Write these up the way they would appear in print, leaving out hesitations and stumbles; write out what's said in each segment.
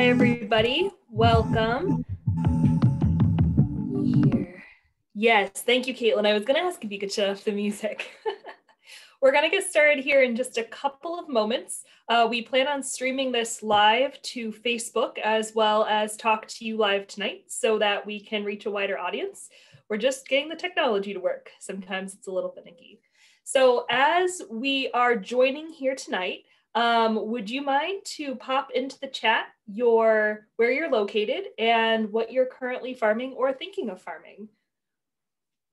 Hi, everybody. Welcome. Here. Yes, thank you, Caitlin. I was going to ask if you could shut off the music. We're going to get started here in just a couple of moments. We plan on streaming this live to Facebook as well as talk to you live tonight so that we can reach a wider audience. We're just getting the technology to work. Sometimes it's a little finicky. So as we are joining here tonight, would you mind to pop into the chat where you're located and what you're currently farming or thinking of farming?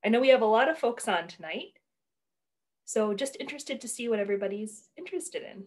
I know we have a lot of folks on tonight, so just interested to see what everybody's interested in.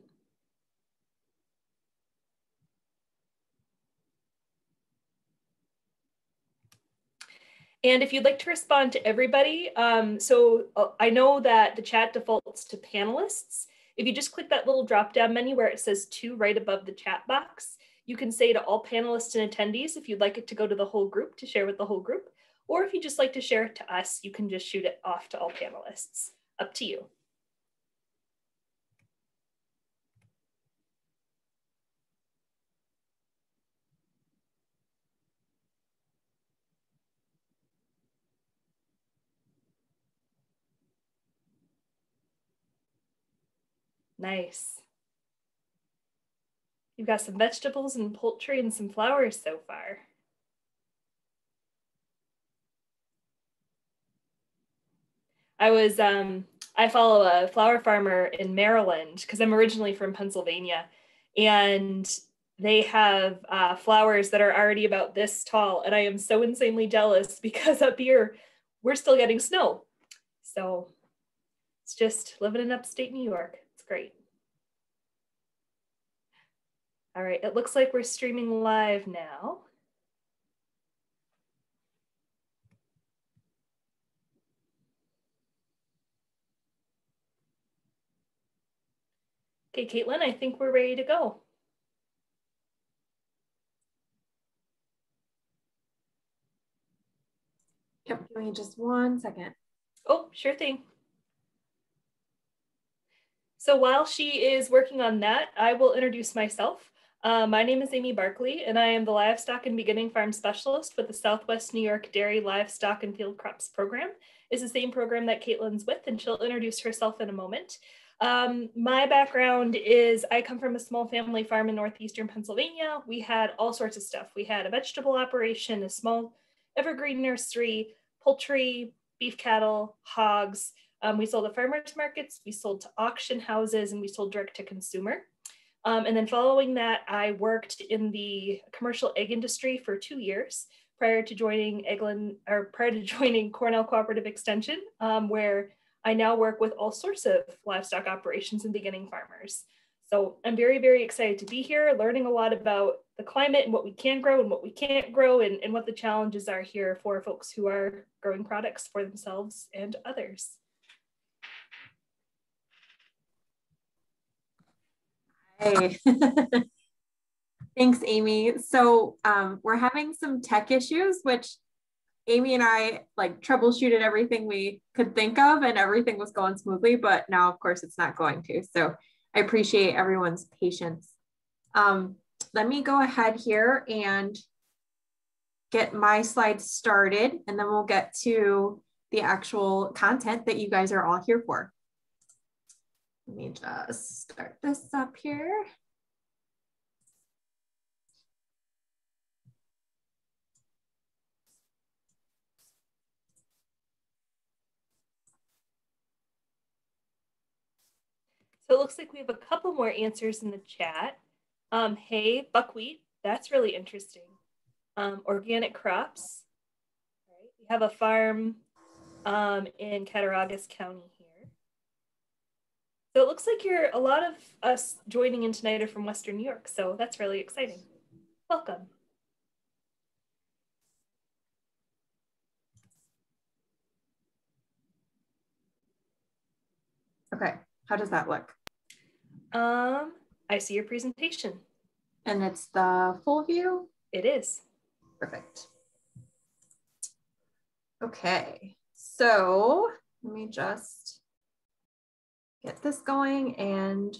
And if you'd like to respond to everybody, I know that the chat defaults to panelists. If you just click that little drop-down menu where it says "to" right above the chat box, you can say to all panelists and attendees if you'd like it to go to the whole group to share with the whole group, or if you just like to share it to us, you can just shoot it off to all panelists. Up to you. Nice. You've got some vegetables and poultry and some flowers so far. I follow a flower farmer in Maryland because I'm originally from Pennsylvania, and they have flowers that are already about this tall, and I am so insanely jealous because up here we're still getting snow. So it's just living in upstate New York. It's great. All right, it looks like we're streaming live now. Okay, Caitlin, I think we're ready to go. Yep, give me just 1 second. Oh, sure thing. So while she is working on that, I will introduce myself. My name is Amy Barkley, and I am the Livestock and Beginning Farm Specialist with the Southwest New York Dairy Livestock and Field Crops Program. It's the same program that Caitlin's with, and she'll introduce herself in a moment. My background is I come from a small family farm in northeastern Pennsylvania. We had all sorts of stuff. We had a vegetable operation, a small evergreen nursery, poultry, beef cattle, hogs. We sold at farmers markets, we sold to auction houses, and we sold direct to consumer. And then following that, I worked in the commercial egg industry for 2 years prior to joining Cornell Cooperative Extension, where I now work with all sorts of livestock operations and beginning farmers. So I'm very, very excited to be here, learning a lot about the climate and what we can grow and what we can't grow, and what the challenges are here for folks who are growing products for themselves and others. Hey. Thanks, Amy. So we're having some tech issues, which Amy and I troubleshooted everything we could think of and everything was going smoothly, but now of course it's not going to. So I appreciate everyone's patience. Let me go ahead here and get my slides started, and then we'll get to the actual content that you guys are all here for. Let me just start this up here. So it looks like we have a couple more answers in the chat. Hey, buckwheat, that's really interesting. Organic crops. All right. We have a farm in Cattaraugus County here. So it looks like a lot of us joining in tonight are from Western New York, so that's really exciting. Welcome. Okay, how does that look? I see your presentation. And it's the full view? It is. Perfect. Okay, so let me just get this going and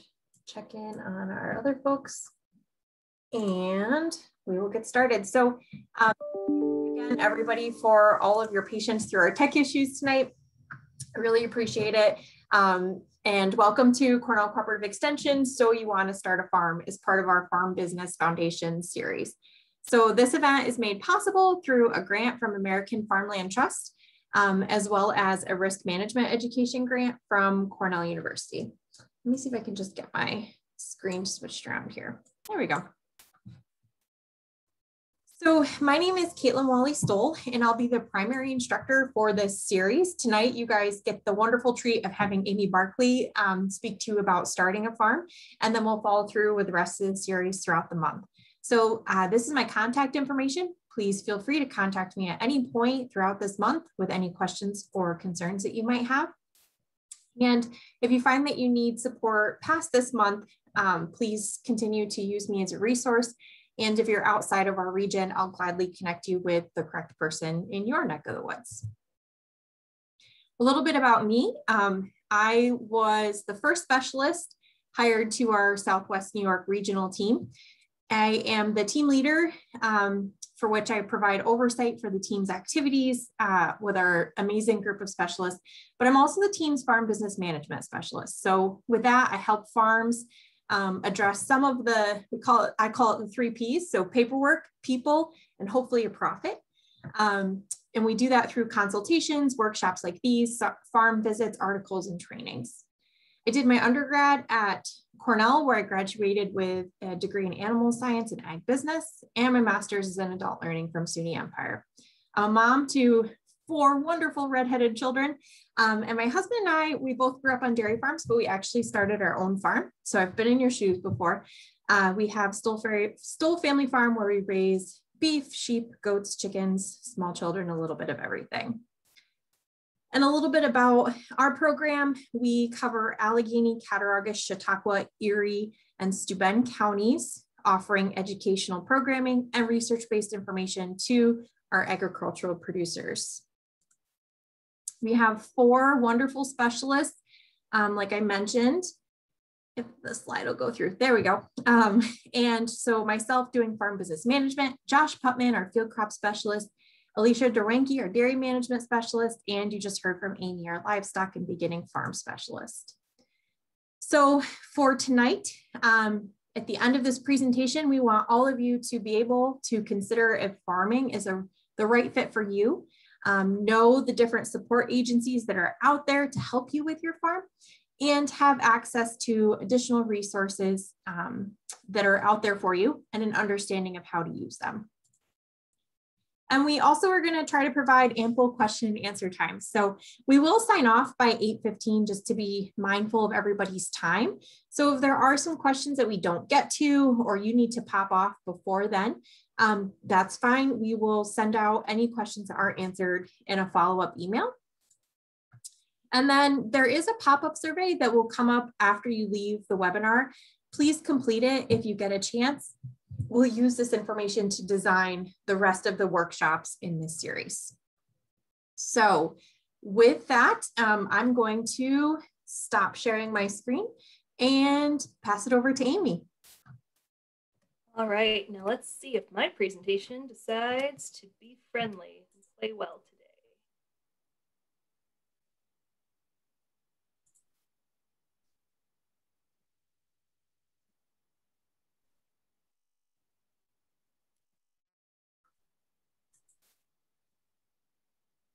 check in on our other folks. And we will get started. So again, everybody, for all of your patience through our tech issues tonight. I really appreciate it. And welcome to Cornell Cooperative Extension. So You Want to Start a Farm is part of our Farm Business Foundation series. So this event is made possible through a grant from American Farmland Trust, as well as a risk management education grant from Cornell University. Let me see if I can just get my screen switched around here. There we go. So my name is Katelyn Walley-Stoll, and I'll be the primary instructor for this series. Tonight, you guys get the wonderful treat of having Amy Barkley speak to you about starting a farm, and then we'll follow through with the rest of the series throughout the month. So this is my contact information. Please feel free to contact me at any point throughout this month with any questions or concerns that you might have. And if you find that you need support past this month, please continue to use me as a resource. And if you're outside of our region, I'll gladly connect you with the correct person in your neck of the woods. A little bit about me. I was the first specialist hired to our Southwest New York regional team. I am the team leader for which I provide oversight for the team's activities with our amazing group of specialists, but I'm also the team's farm business management specialist. So with that, I help farms address some of the, I call it the 3 Ps. So paperwork, people, and hopefully a profit. And we do that through consultations, workshops like these, farm visits, articles, and trainings. I did my undergrad at Cornell, where I graduated with a degree in animal science and ag business, and my master's is in adult learning from SUNY Empire. I'm a mom to 4 wonderful redheaded children. And my husband and I, we both grew up on dairy farms, but we actually started our own farm. So I've been in your shoes before. We have Stoll Family Farm, where we raise beef, sheep, goats, chickens, small children, a little bit of everything. And a little bit about our program. We cover Allegheny, Cattaraugus, Chautauqua, Erie, and Steuben counties, offering educational programming and research-based information to our agricultural producers. We have 4 wonderful specialists, like I mentioned. If the slide will go through, there we go. And so myself doing farm business management, Josh Putman, our field crop specialist, Alicia Dorenke, our dairy management specialist, and you just heard from Amy, our livestock and beginning farm specialist. So for tonight, at the end of this presentation, we want all of you to be able to consider if farming is the right fit for you. Know the different support agencies that are out there to help you with your farm, and have access to additional resources that are out there for you and an understanding of how to use them. And we also are going to try to provide ample question and answer time. So we will sign off by 8:15 just to be mindful of everybody's time. So if there are some questions that we don't get to, or you need to pop off before then, that's fine. We will send out any questions that aren't answered in a follow-up email. And then there is a pop-up survey that will come up after you leave the webinar. Please complete it if you get a chance. We'll use this information to design the rest of the workshops in this series. So with that, I'm going to stop sharing my screen and pass it over to Amy. All right, now let's see if my presentation decides to be friendly and play well today.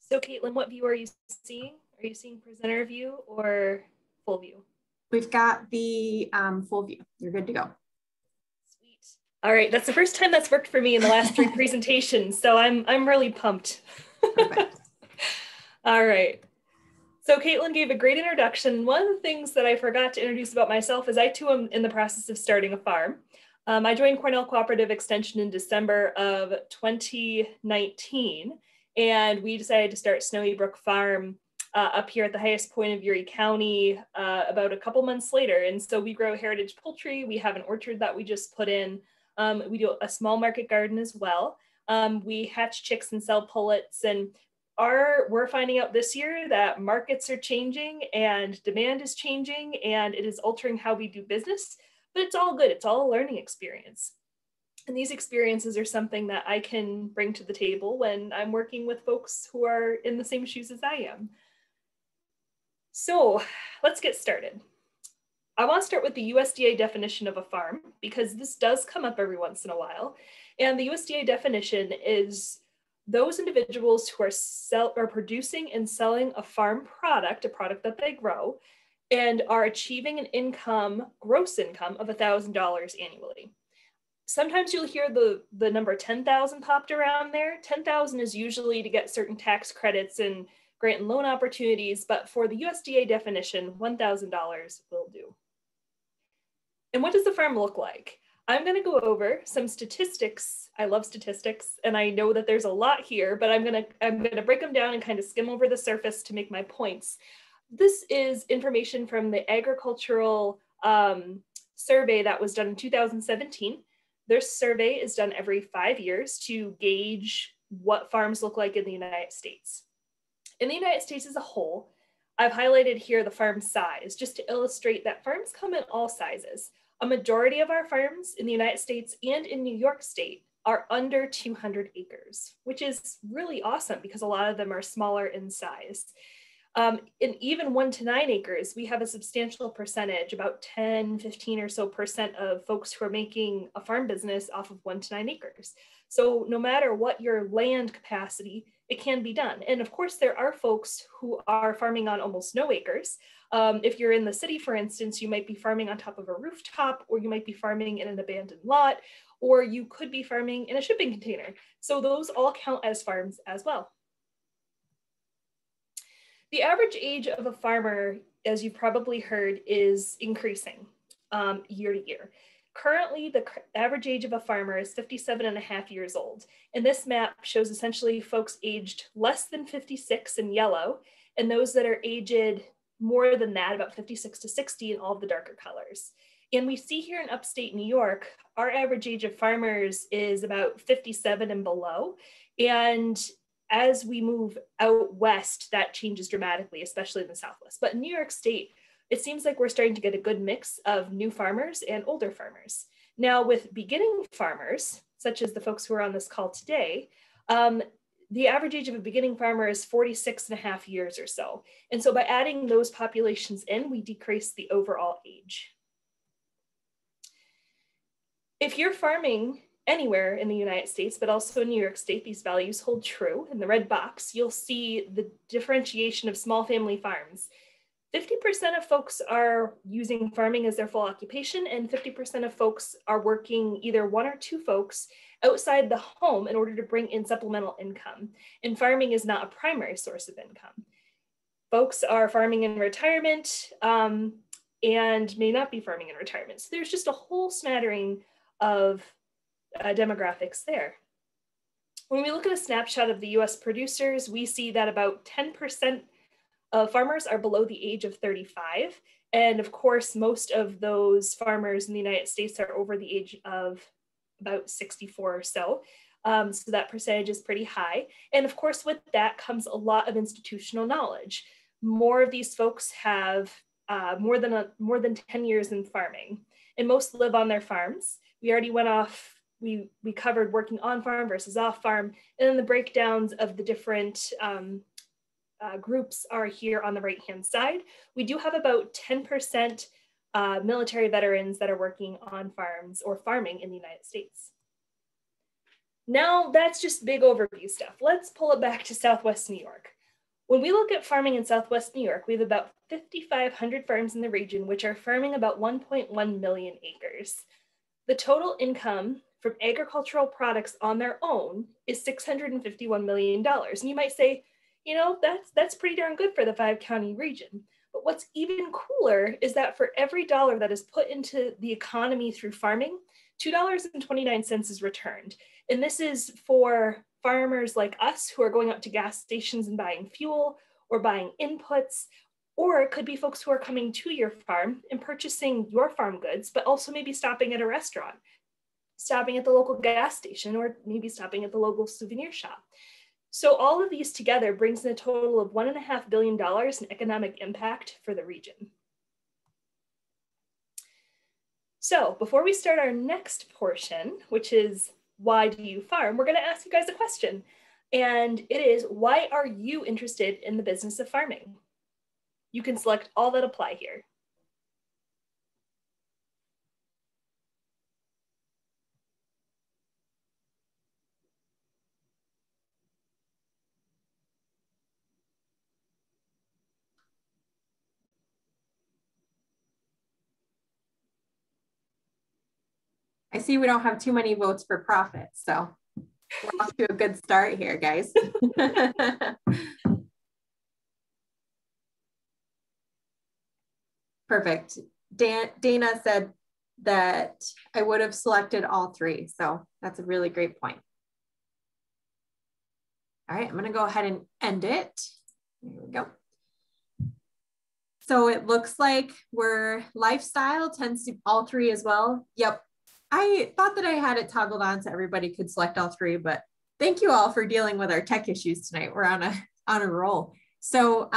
So Katelyn, what view are you seeing? Are you seeing presenter view or full view? We've got the full view. You're good to go. Sweet. All right, that's the first time that's worked for me in the last 3 presentations, so I'm really pumped. Perfect. All right. So Katelyn gave a great introduction. One of the things that I forgot to introduce about myself is I too am in the process of starting a farm. I joined Cornell Cooperative Extension in December of 2019. And we decided to start Snowy Brook Farm up here at the highest point of Erie County about a couple months later. And so we grow heritage poultry. We have an orchard that we just put in. We do a small market garden as well. We hatch chicks and sell pullets. And we're finding out this year that markets are changing and demand is changing, and it is altering how we do business. But it's all good. It's all a learning experience. And these experiences are something that I can bring to the table when I'm working with folks who are in the same shoes as I am. So let's get started. I want to start with the USDA definition of a farm, because this does come up every once in a while. And the USDA definition is those individuals who are producing and selling a farm product, a product that they grow, and are achieving an income, gross income of $1,000 annually. Sometimes you'll hear the number 10,000 popped around there. 10,000 is usually to get certain tax credits and grant and loan opportunities, but for the USDA definition, $1,000 will do. And what does the farm look like? I'm going to go over some statistics. I love statistics, and I know that there's a lot here, but I'm going to break them down and kind of skim over the surface to make my points. This is information from the agricultural survey that was done in 2017. Their survey is done every 5 years to gauge what farms look like in the United States. In the United States as a whole, I've highlighted here the farm size just to illustrate that farms come in all sizes. A majority of our farms in the United States and in New York State are under 200 acres, which is really awesome because a lot of them are smaller in size. In even 1 to 9 acres, we have a substantial percentage, about 10, 15 or so percent of folks who are making a farm business off of 1 to 9 acres. So no matter what your land capacity, it can be done. And of course, there are folks who are farming on almost no acres. If you're in the city, for instance, you might be farming on top of a rooftop, or you might be farming in an abandoned lot, or you could be farming in a shipping container. So those all count as farms as well. The average age of a farmer, as you probably heard, is increasing year to year. Currently, the average age of a farmer is 57.5 years old. And this map shows essentially folks aged less than 56 in yellow, and those that are aged more than that, about 56 to 60 in all of the darker colors. And we see here in upstate New York, our average age of farmers is about 57 and below. And as we move out west, that changes dramatically, especially in the Southwest. But in New York State, it seems like we're starting to get a good mix of new farmers and older farmers. Now, with beginning farmers, such as the folks who are on this call today, the average age of a beginning farmer is 46.5 years or so. And so by adding those populations in, we decrease the overall age. If you're farming anywhere in the United States, but also in New York State, these values hold true. In the red box, you'll see the differentiation of small family farms. 50% of folks are using farming as their full occupation, and 50% of folks are working either 1 or 2 folks outside the home in order to bring in supplemental income. And farming is not a primary source of income. Folks are farming in retirement and may not be farming in retirement. So there's just a whole smattering of demographics there. When we look at a snapshot of the US producers, we see that about 10% of farmers are below the age of 35. And of course, most of those farmers in the United States are over the age of about 64 or so. So that percentage is pretty high. And of course, with that comes a lot of institutional knowledge. More of these folks have more than 10 years in farming, and most live on their farms. We already went off, we covered working on farm versus off farm, and then the breakdowns of the different groups are here on the right-hand side. We do have about 10% military veterans that are working on farms or farming in the United States. Now that's just big overview stuff. Let's pull it back to Southwest New York. When we look at farming in Southwest New York, we have about 5,500 farms in the region, which are farming about 1.1 million acres. The total income from agricultural products on their own is $651 million. And you might say, you know, that's pretty darn good for the 5-county region. But what's even cooler is that for every dollar that is put into the economy through farming, $2.29 is returned. And this is for farmers like us who are going out to gas stations and buying fuel or buying inputs, or it could be folks who are coming to your farm and purchasing your farm goods, but also maybe stopping at a restaurant, stopping at the local gas station, or maybe stopping at the local souvenir shop. So all of these together brings in a total of $1.5 billion in economic impact for the region. So before we start our next portion, which is why do you farm, we're going to ask you guys a question. And it is, why are you interested in the business of farming? You can select all that apply here. I see we don't have too many votes for profit, so we're off to a good start here, guys. Perfect. Dana said that I would have selected all three, so that's a really great point. All right, I'm going to go ahead and end it. Here we go. So it looks like we're lifestyle tends to all three as well. Yep. I thought that I had it toggled on so everybody could select all three, but thank you all for dealing with our tech issues tonight. We're on a roll. So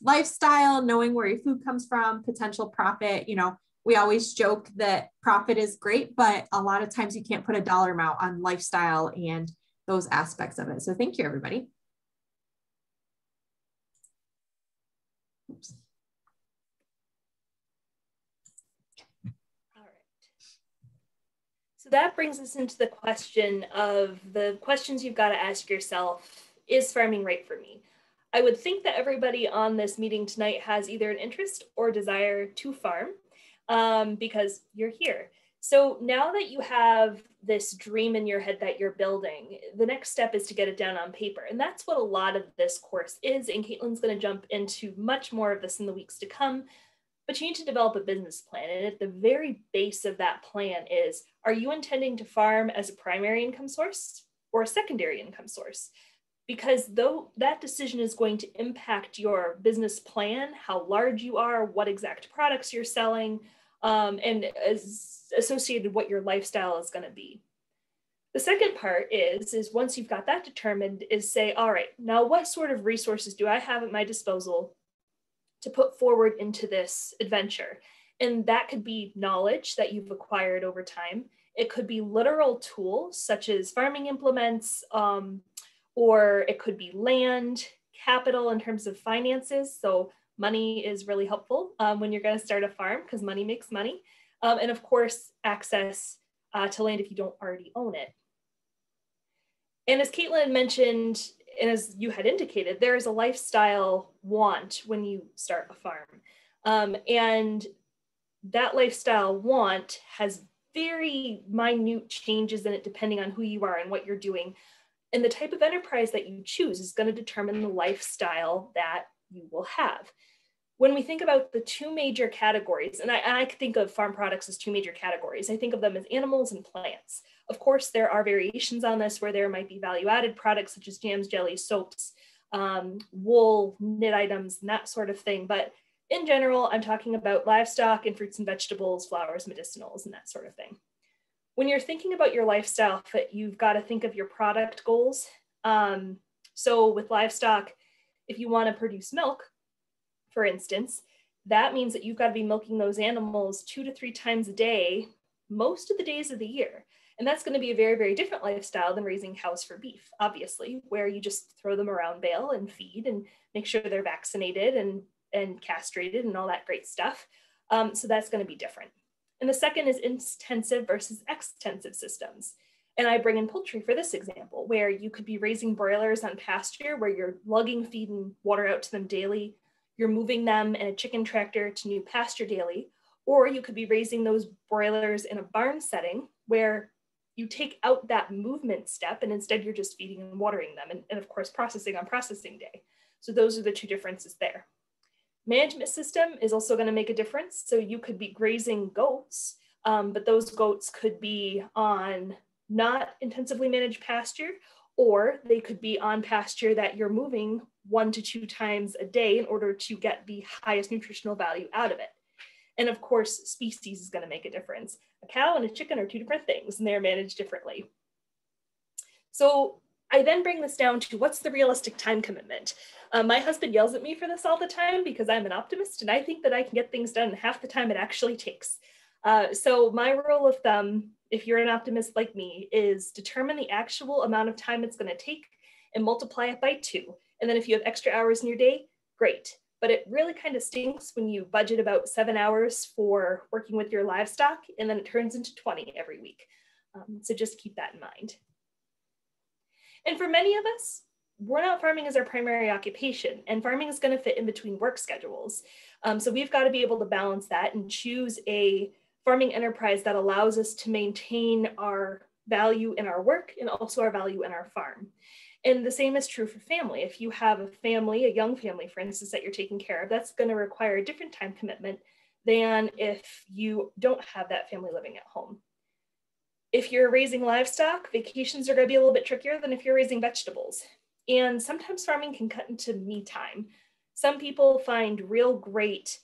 lifestyle, knowing where your food comes from, potential profit, you know, we always joke that profit is great, but a lot of times you can't put a dollar amount on lifestyle and those aspects of it. So thank you, everybody. Oops. So that brings us into the question of the questions you've got to ask yourself, is farming right for me? I would think that everybody on this meeting tonight has either an interest or desire to farm because you're here. So now that you have this dream in your head that you're building, the next step is to get it down on paper. And that's what a lot of this course is. And Katelyn's going to jump into much more of this in the weeks to come. But you need to develop a business plan. And at the very base of that plan is, are you intending to farm as a primary income source or a secondary income source? Because though that decision is going to impact your business plan, how large you are, what exact products you're selling, and as associated what your lifestyle is going to be. The second part is once you've got that determined, is say, all right, now what sort of resources do I have at my disposal to put forward into this adventure? And that could be knowledge that you've acquired over time. It could be literal tools such as farming implements, or it could be land, capital in terms of finances. So money is really helpful when you're going to start a farm because money makes money. And of course, access to land if you don't already own it. And as Katelyn mentioned, and as you had indicated, there is a lifestyle want when you start a farm. And that lifestyle want has very minute changes in it depending on who you are and what you're doing. And the type of enterprise that you choose is going to determine the lifestyle that you will have. When we think about the two major categories, and I think of farm products as two major categories, I think of them as animals and plants. Of course, there are variations on this where there might be value-added products such as jams, jellies, soaps, wool, knit items, and that sort of thing. But in general, I'm talking about livestock and fruits and vegetables, flowers, medicinals, and that sort of thing. When you're thinking about your lifestyle fit, you've got to think of your product goals. So with livestock, if you want to produce milk, for instance, that means that you've got to be milking those animals 2 to 3 times a day, most of the days of the year. And that's going to be a very, very different lifestyle than raising cows for beef, obviously, where you just throw them around bale and feed and make sure they're vaccinated and castrated and all that great stuff. So that's going to be different. And the second is intensive versus extensive systems. And I bring in poultry for this example, where you could be raising broilers on pasture, where you're lugging feed and water out to them daily. You're moving them in a chicken tractor to new pasture daily. Or you could be raising those broilers in a barn setting where you take out that movement step and instead you're just feeding and watering them. And of course, processing on processing day. So those are the two differences there. Management system is also going to make a difference. So you could be grazing goats, but those goats could be on not intensively managed pasture, or they could be on pasture that you're moving 1 to 2 times a day in order to get the highest nutritional value out of it. And of course, species is going to make a difference. A cow and a chicken are two different things, and they're managed differently. So I then bring this down to what's the realistic time commitment? My husband yells at me for this all the time because I'm an optimist, and I think that I can get things done in half the time it actually takes. So my rule of thumb, if you're an optimist like me, is determine the actual amount of time it's going to take and multiply it by 2. And then if you have extra hours in your day, great. But it really kind of stinks when you budget about 7 hours for working with your livestock and then it turns into 20 every week. So just keep that in mind. And for many of us, we're not farming as our primary occupation, and farming is going to fit in between work schedules. So we've got to be able to balance that and choose a farming enterprise that allows us to maintain our value in our work and also our value in our farm. And the same is true for family. If you have a family, a young family, for instance, that you're taking care of, that's going to require a different time commitment than if you don't have that family living at home. If you're raising livestock, vacations are going to be a little bit trickier than if you're raising vegetables. And sometimes farming can cut into me time. Some people find real great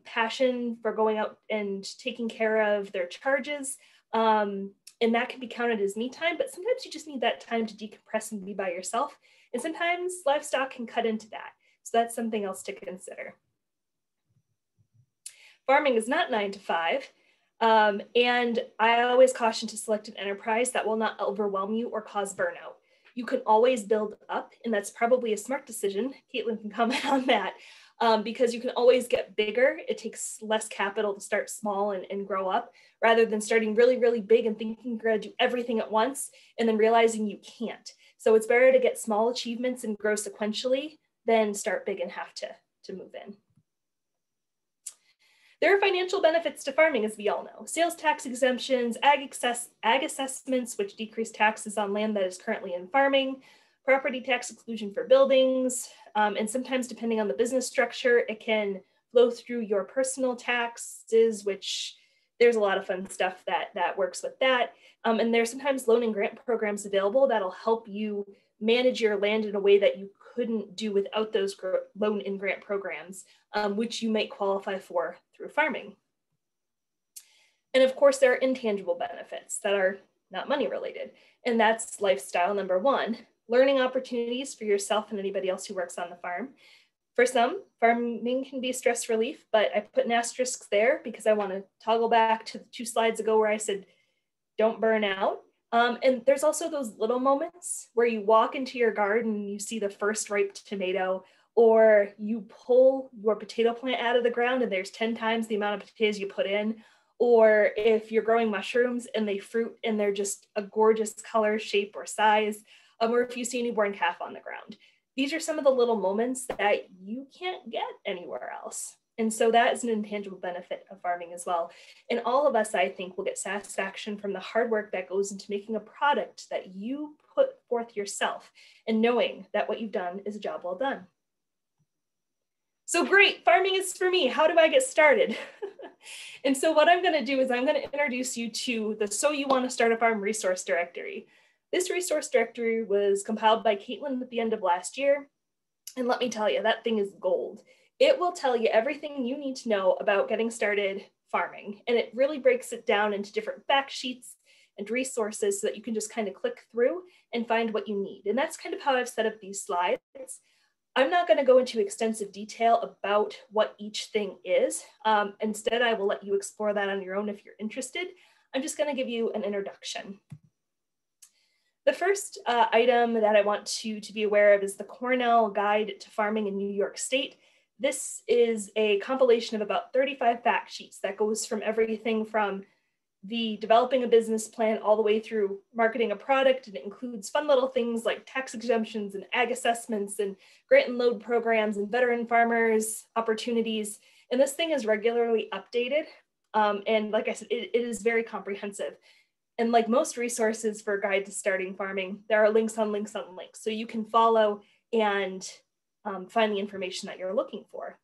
passion for going out and taking care of their charges. And that can be counted as me time, but sometimes you just need that time to decompress and be by yourself. And sometimes livestock can cut into that. So that's something else to consider. Farming is not 9 to 5. And I always caution to select an enterprise that will not overwhelm you or cause burnout. You can always build up, and that's probably a smart decision. Katelyn can comment on that, because you can always get bigger. It takes less capital to start small and grow up, rather than starting really, really big and thinking you're going to do everything at once and then realizing you can't. So it's better to get small achievements and grow sequentially than start big and have to move in. There are financial benefits to farming, as we all know. Sales tax exemptions, ag assessments, which decrease taxes on land that is currently in farming, property tax exclusion for buildings, and sometimes depending on the business structure, it can flow through your personal taxes, which there's a lot of fun stuff that works with that. And there's sometimes loan and grant programs available that'll help you manage your land in a way that you couldn't do without those loan and grant programs, which you might qualify for through farming. And of course, there are intangible benefits that are not money related, and that's lifestyle number 1, learning opportunities for yourself and anybody else who works on the farm. For some, farming can be stress relief, but I put an asterisk there because I want to toggle back to the 2 slides ago where I said, don't burn out. And there's also those little moments where you walk into your garden and you see the first ripe tomato, or you pull your potato plant out of the ground and there's 10 times the amount of potatoes you put in, or if you're growing mushrooms and they fruit and they're just a gorgeous color, shape, or size, or if you see a newborn calf on the ground. These are some of the little moments that you can't get anywhere else. And so that is an intangible benefit of farming as well. And all of us, I think, will get satisfaction from the hard work that goes into making a product that you put forth yourself and knowing that what you've done is a job well done. So great, farming is for me. How do I get started? And so what I'm going to do is I'm going to introduce you to the So You Want to Start a Farm resource directory. This resource directory was compiled by Katelyn at the end of last year. And let me tell you, that thing is gold. It will tell you everything you need to know about getting started farming. And it really breaks it down into different fact sheets and resources so that you can just kind of click through and find what you need. And that's kind of how I've set up these slides. I'm not going to go into extensive detail about what each thing is. Instead, I will let you explore that on your own if you're interested. I'm just going to give you an introduction. The first item that I want you to be aware of is the Cornell Guide to Farming in New York State. This is a compilation of about 35 fact sheets that goes from everything from the developing a business plan all the way through marketing a product. And it includes fun little things like tax exemptions and ag assessments and grant and load programs and veteran farmers opportunities. And this thing is regularly updated. And like I said, it is very comprehensive. And like most resources for a guide to starting farming, there are links on links on links. So you can follow and find the information that you're looking for.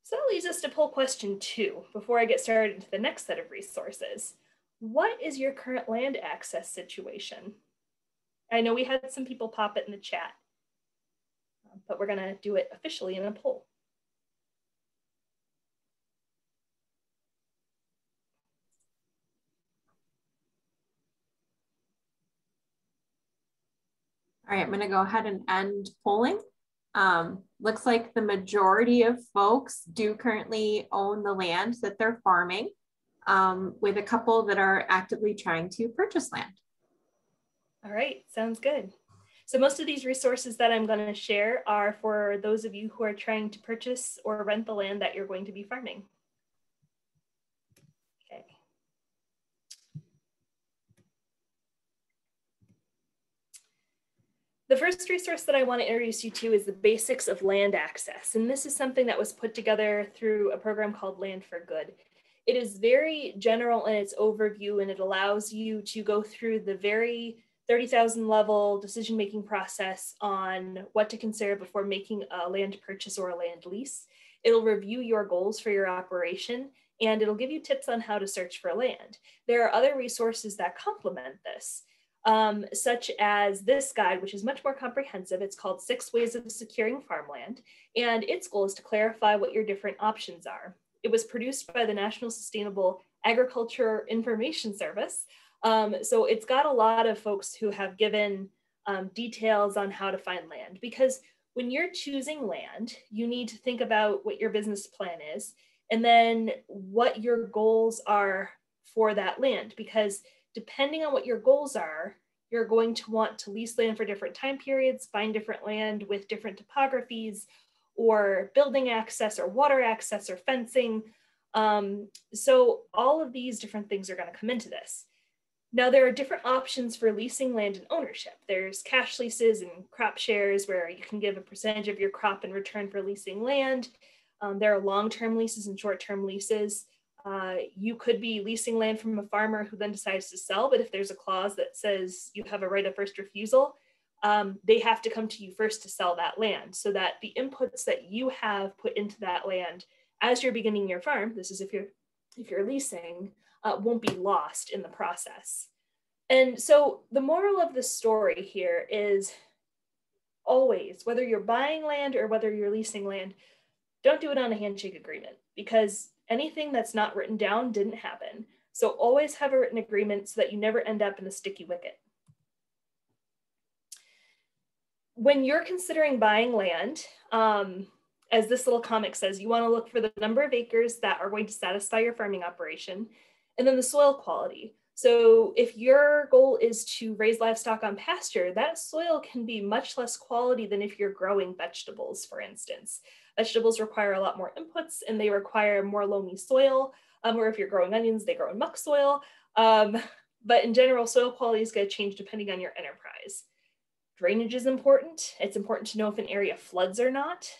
So that leads us to poll question 2 before I get started into the next set of resources. What is your current land access situation? I know we had some people pop it in the chat, but we're going to do it officially in a poll. All right, I'm going to go ahead and end polling. Looks like the majority of folks do currently own the land that they're farming, with a couple that are actively trying to purchase land. All right, sounds good. So most of these resources that I'm going to share are for those of you who are trying to purchase or rent the land that you're going to be farming. Okay. The first resource that I want to introduce you to is the basics of land access. And this is something that was put together through a program called Land for Good. It is very general in its overview, and it allows you to go through the very 30,000 level decision-making process on what to consider before making a land purchase or a land lease. It'll review your goals for your operation, and it'll give you tips on how to search for land. There are other resources that complement this, such as this guide, which is much more comprehensive. It's called 6 Ways of Securing Farmland, and its goal is to clarify what your different options are. It was produced by the National Sustainable Agriculture Information Service. So it's got a lot of folks who have given details on how to find land, because when you're choosing land, you need to think about what your business plan is and then what your goals are for that land, because depending on what your goals are, you're going to want to lease land for different time periods, find different land with different topographies, or building access or water access or fencing. So all of these different things are going to come into this. Now, there are different options for leasing land and ownership. There's cash leases and crop shares, where you can give a percentage of your crop in return for leasing land. There are long-term leases and short-term leases. You could be leasing land from a farmer who then decides to sell, but if there's a clause that says you have a right of first refusal, they have to come to you first to sell that land, so that the inputs that you have put into that land as you're beginning your farm, this is if you're leasing, won't be lost in the process. And so the moral of the story here is always, whether you're buying land or whether you're leasing land, don't do it on a handshake agreement, because anything that's not written down didn't happen. So always have a written agreement so that you never end up in a sticky wicket. When you're considering buying land, as this little comic says, you want to look for the number of acres that are going to satisfy your farming operation, and then the soil quality. So if your goal is to raise livestock on pasture, that soil can be much less quality than if you're growing vegetables, for instance. Vegetables require a lot more inputs and they require more loamy soil, or if you're growing onions, they grow in muck soil. But in general, soil quality is going to change depending on your enterprise. Drainage is important. It's important to know if an area floods or not.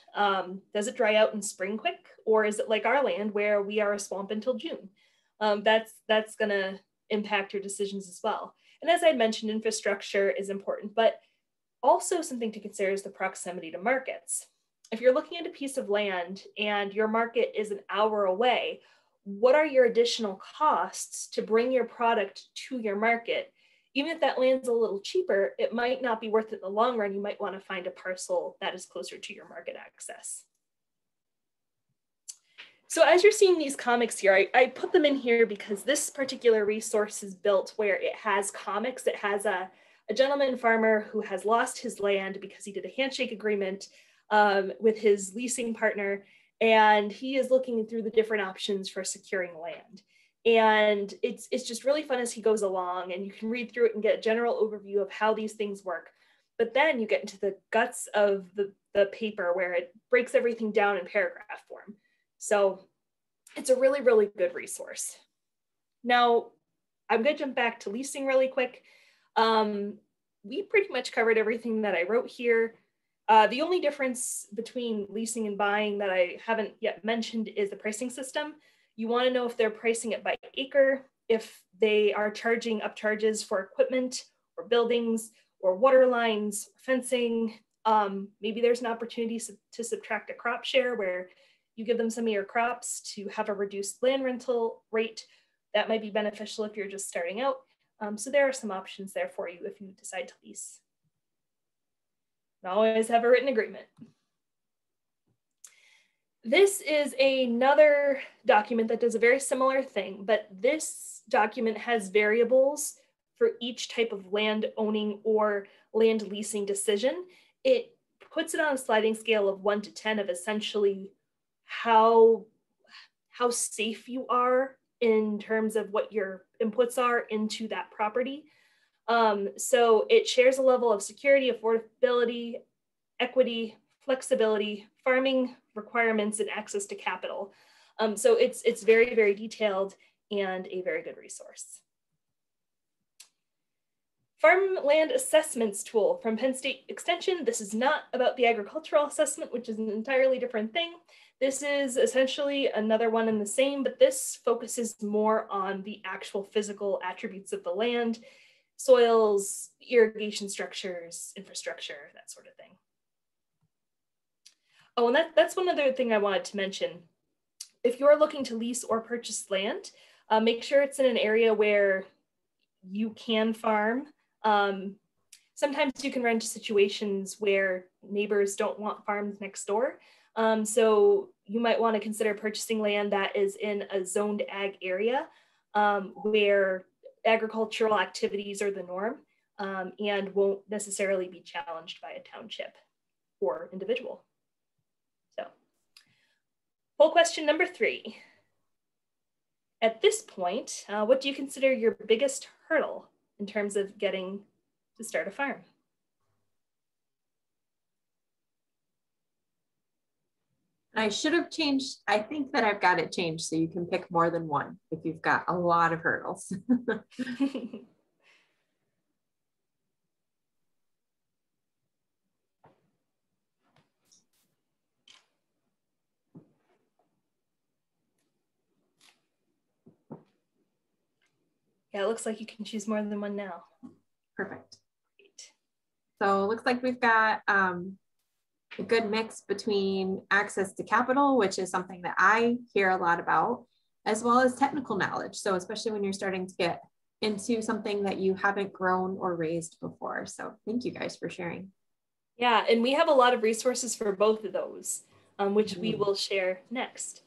Does it dry out in spring quick? Or is it like our land where we are a swamp until June? That's gonna impact your decisions as well. And as I mentioned, infrastructure is important, but also something to consider is the proximity to markets. If you're looking at a piece of land and your market is an hour away, what are your additional costs to bring your product to your market? Even if that land's a little cheaper, it might not be worth it in the long run. You might want to find a parcel that is closer to your market access. So as you're seeing these comics here, I put them in here because this particular resource is built where it has comics. It has a gentleman farmer who has lost his land because he did a handshake agreement with his leasing partner, and he is looking through the different options for securing land. And it's just really fun as he goes along, and you can read through it and get a general overview of how these things work. But then you get into the guts of the paper where it breaks everything down in paragraph form. So it's a really, really good resource. Now, I'm going to jump back to leasing really quick. We pretty much covered everything that I wrote here. The only difference between leasing and buying that I haven't yet mentioned is the pricing system. You want to know if they're pricing it by acre, if they are charging upcharges for equipment or buildings or water lines, fencing. Maybe there's an opportunity to subtract a crop share where you give them some of your crops to have a reduced land rental rate. That might be beneficial if you're just starting out. So there are some options there for you if you decide to lease. And always have a written agreement. This is another document that does a very similar thing, but this document has variables for each type of land owning or land leasing decision. It puts it on a sliding scale of 1 to 10 of essentially how safe you are in terms of what your inputs are into that property. So it shares a level of security, affordability, equity, flexibility, farming requirements, and access to capital. So it's very, very detailed and a very good resource. Farmland Assessments tool from Penn State Extension. This is not about the agricultural assessment, which is an entirely different thing. This is essentially another one in the same, but this focuses more on the actual physical attributes of the land, soils, irrigation structures, infrastructure, that sort of thing. Oh, and that's one other thing I wanted to mention. If you're looking to lease or purchase land, make sure it's in an area where you can farm. Sometimes you can run into situations where neighbors don't want farms next door. So you might want to consider purchasing land that is in a zoned ag area where agricultural activities are the norm and won't necessarily be challenged by a township or individual. So, poll question number 3. At this point, what do you consider your biggest hurdle in terms of getting to start a farm? I should have changed. I think that I've got it changed so you can pick more than one if you've got a lot of hurdles. Yeah, it looks like you can choose more than one now. Perfect. Great. So it looks like we've got a good mix between access to capital, which is something that I hear a lot about, as well as technical knowledge. So especially when you're starting to get into something that you haven't grown or raised before. So thank you guys for sharing. Yeah, and we have a lot of resources for both of those, which we will share next.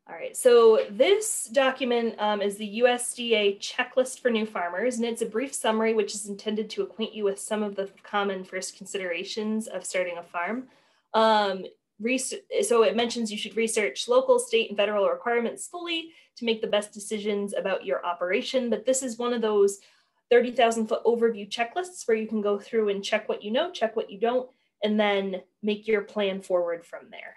All right, so this document is the USDA checklist for new farmers, and it's a brief summary which is intended to acquaint you with some of the common first considerations of starting a farm. So it mentions you should research local, state, and federal requirements fully to make the best decisions about your operation, but this is one of those 30,000-foot overview checklists where you can go through and check what you know, check what you don't, and then make your plan forward from there.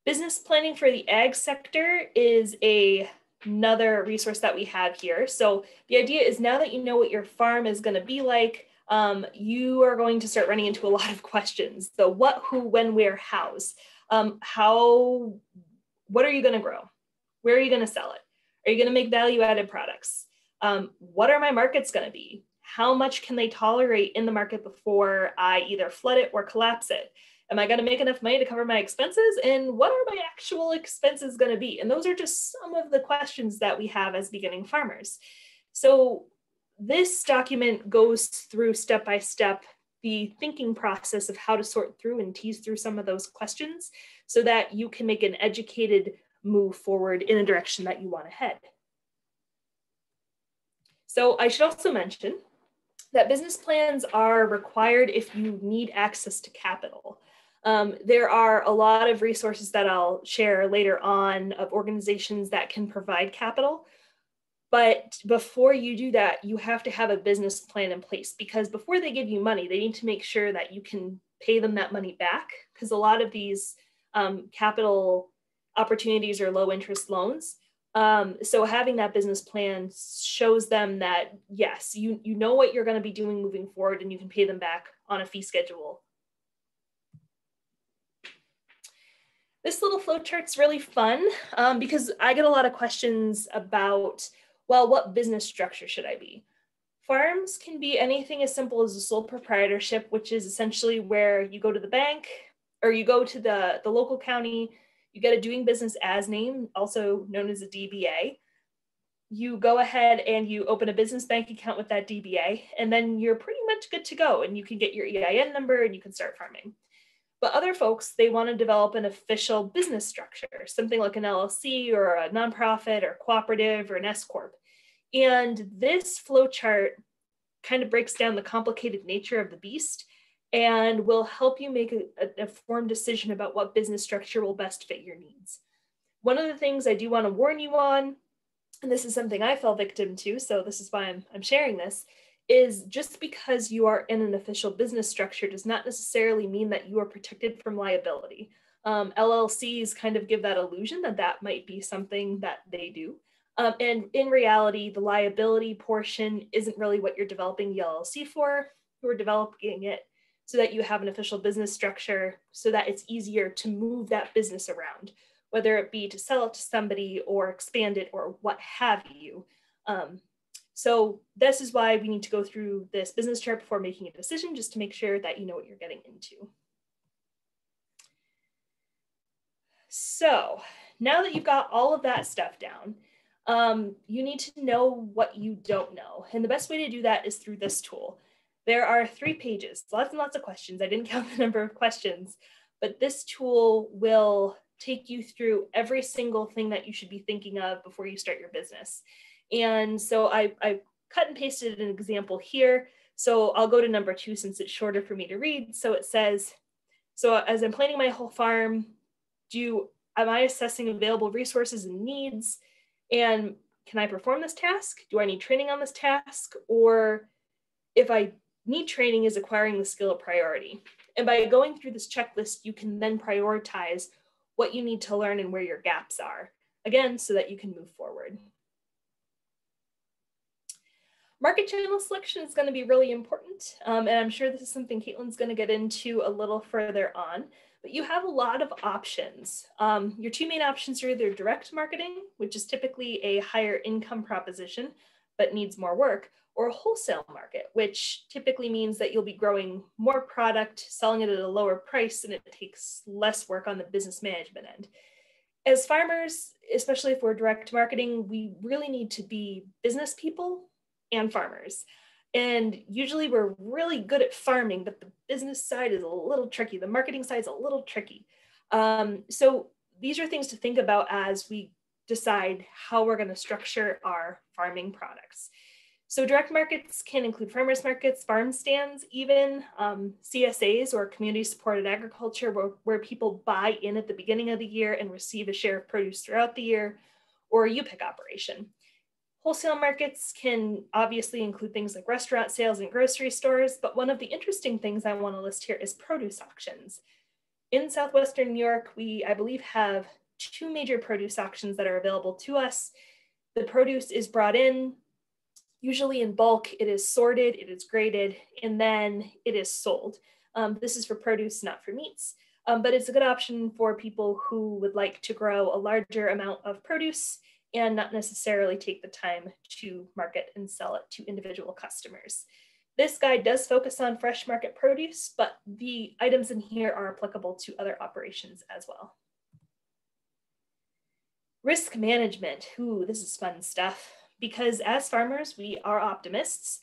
Business planning for the ag sector is another resource that we have here. So the idea is now that you know what your farm is going to be like, you are going to start running into a lot of questions. So what, who, when, where, hows. What are you going to grow? Where are you going to sell it? Are you going to make value-added products? What are my markets going to be? How much can they tolerate in the market before I either flood it or collapse it? Am I going to make enough money to cover my expenses? And what are my actual expenses going to be? And those are just some of the questions that we have as beginning farmers. So this document goes through step by step the thinking process of how to sort through and tease through some of those questions so that you can make an educated move forward in a direction that you want to head. So I should also mention that business plans are required if you need access to capital. There are a lot of resources that I'll share later on of organizations that can provide capital. But before you do that, you have to have a business plan in place, because before they give you money, they need to make sure that you can pay them that money back, because a lot of these capital opportunities are low interest loans. So having that business plan shows them that, yes, you know what you're going to be doing moving forward, and you can pay them back on a fee schedule. This little flowchart's really fun because I get a lot of questions about, well, what business structure should I be? Farms can be anything as simple as a sole proprietorship, which is essentially where you go to the bank or you go to the local county, you get a doing business as name, also known as a DBA. You go ahead and you open a business bank account with that DBA, and then you're pretty much good to go, and you can get your EIN number and you can start farming. But other folks, they want to develop an official business structure, something like an LLC or a nonprofit or cooperative or an S Corp. And this flow chart kind of breaks down the complicated nature of the beast and will help you make an informed decision about what business structure will best fit your needs. One of the things I do want to warn you on, and this is something I fell victim to, so this is why I'm sharing this, is just because you are in an official business structure does not necessarily mean that you are protected from liability. LLCs kind of give that illusion that that might be something that they do. And in reality, the liability portion isn't really what you're developing the LLC for. You're developing it so that you have an official business structure so that it's easier to move that business around, whether it be to sell it to somebody or expand it or what have you. So this is why we need to go through this business chart before making a decision, just to make sure that you know what you're getting into. So now that you've got all of that stuff down, you need to know what you don't know. And the best way to do that is through this tool. There are 3 pages, lots and lots of questions. I didn't count the number of questions, but this tool will take you through every single thing that you should be thinking of before you start your business. And so I cut and pasted an example here. So I'll go to number 2 since it's shorter for me to read. So it says, so as I'm planning my whole farm, am I assessing available resources and needs? And can I perform this task? Do I need training on this task? Or if I need training, is acquiring the skill a priority? And by going through this checklist, you can then prioritize what you need to learn and where your gaps are, again, so that you can move forward. Market channel selection is going to be really important, and I'm sure this is something Katelyn's going to get into a little further on, but you have a lot of options. Your 2 main options are either direct marketing, which is typically a higher income proposition, but needs more work, or a wholesale market, which typically means that you'll be growing more product, selling it at a lower price, and it takes less work on the business management end. As farmers, especially if we're direct marketing, we really need to be business people and farmers. And usually we're really good at farming, but the business side is a little tricky. The marketing side is a little tricky. So these are things to think about as we decide how we're going to structure our farming products. So direct markets can include farmers markets, farm stands, even CSAs or community supported agriculture, where people buy in at the beginning of the year and receive a share of produce throughout the year, or a U-pick operation. Wholesale markets can obviously include things like restaurant sales and grocery stores, but one of the interesting things I want to list here is produce auctions. In Southwestern New York, we, I believe, have 2 major produce auctions that are available to us. The produce is brought in, usually in bulk, it is sorted, it is graded, and then it is sold. This is for produce, not for meats, but it's a good option for people who would like to grow a larger amount of produce and not necessarily take the time to market and sell it to individual customers. This guide does focus on fresh market produce, but the items in here are applicable to other operations as well. Risk management, ooh, this is fun stuff, because as farmers, we are optimists.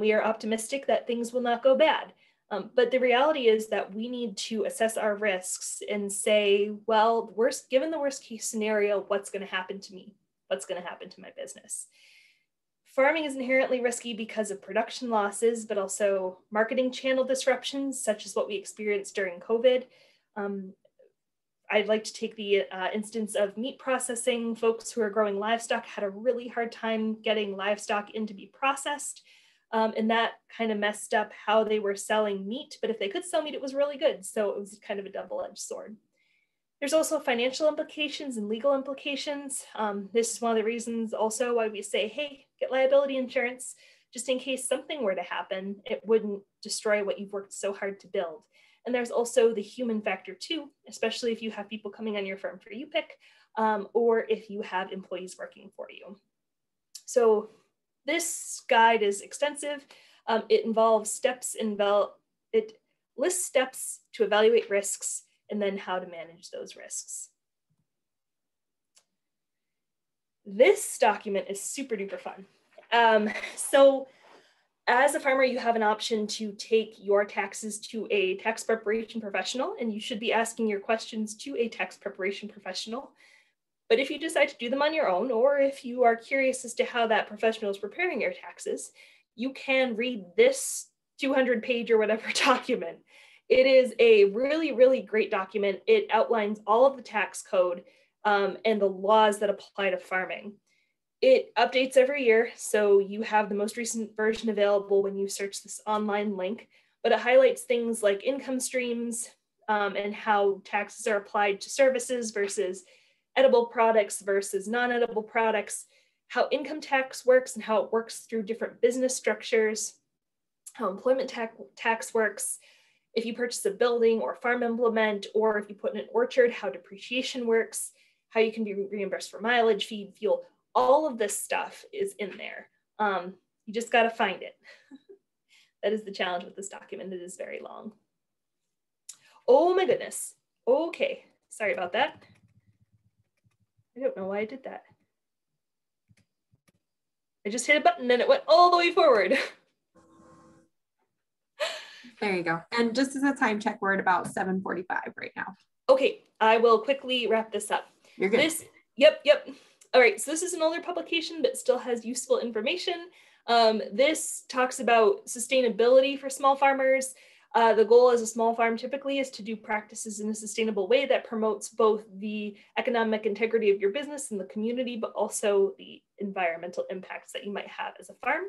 We are optimistic that things will not go bad. But the reality is that we need to assess our risks and say, well, given the worst case scenario, what's going to happen to me? What's going to happen to my business? Farming is inherently risky because of production losses, but also marketing channel disruptions, such as what we experienced during COVID. I'd like to take the instance of meat processing. Folks who are growing livestock had a really hard time getting livestock in to be processed. And that kind of messed up how they were selling meat, but if they could sell meat, it was really good. So it was kind of a double-edged sword. There's also financial implications and legal implications. This is one of the reasons also why we say, hey, get liability insurance, just in case something were to happen, it wouldn't destroy what you've worked so hard to build. And there's also the human factor too, especially if you have people coming on your farm for U-pick, or if you have employees working for you. So this guide is extensive. It involves steps, it lists steps to evaluate risks and then how to manage those risks. This document is super duper fun. So As a farmer, you have an option to take your taxes to a tax preparation professional, and you should be asking your questions to a tax preparation professional. But if you decide to do them on your own, or if you are curious as to how that professional is preparing your taxes, you can read this 200-page or whatever document. It is a really, really great document. It outlines all of the tax code and the laws that apply to farming. It updates every year, so you have the most recent version available when you search this online link, but it highlights things like income streams and how taxes are applied to services versus edible products versus non-edible products, how income tax works and how it works through different business structures, how employment tax works, if you purchase a building or farm implement, or if you put in an orchard, how depreciation works, how you can be reimbursed for mileage, feed, fuel. All of this stuff is in there. You just got to find it. That is the challenge with this document. It is very long. Oh my goodness. Okay, sorry about that. I don't know why I did that. I just hit a button and it went all the way forward. There you go. And just as a time check, we're at about 7:45 right now. Okay, I will quickly wrap this up. You're good. Yep. All right, so this is an older publication, but still has useful information. This talks about sustainability for small farmers. The goal as a small farm typically is to do practices in a sustainable way that promotes both the economic integrity of your business and the community, but also the environmental impacts that you might have as a farm.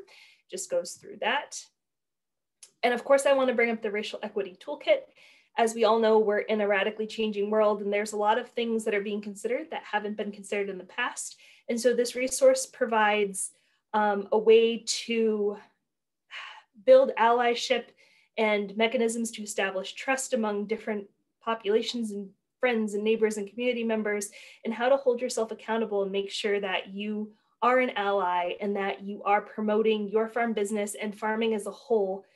Just goes through that. And of course, I want to bring up the Racial Equity Toolkit. As we all know, we're in a radically changing world, and there's a lot of things that are being considered that haven't been considered in the past. And so this resource provides a way to build allyship and mechanisms to establish trust among different populations and friends and neighbors and community members, and how to hold yourself accountable and make sure that you are an ally and that you are promoting your farm business and farming as a whole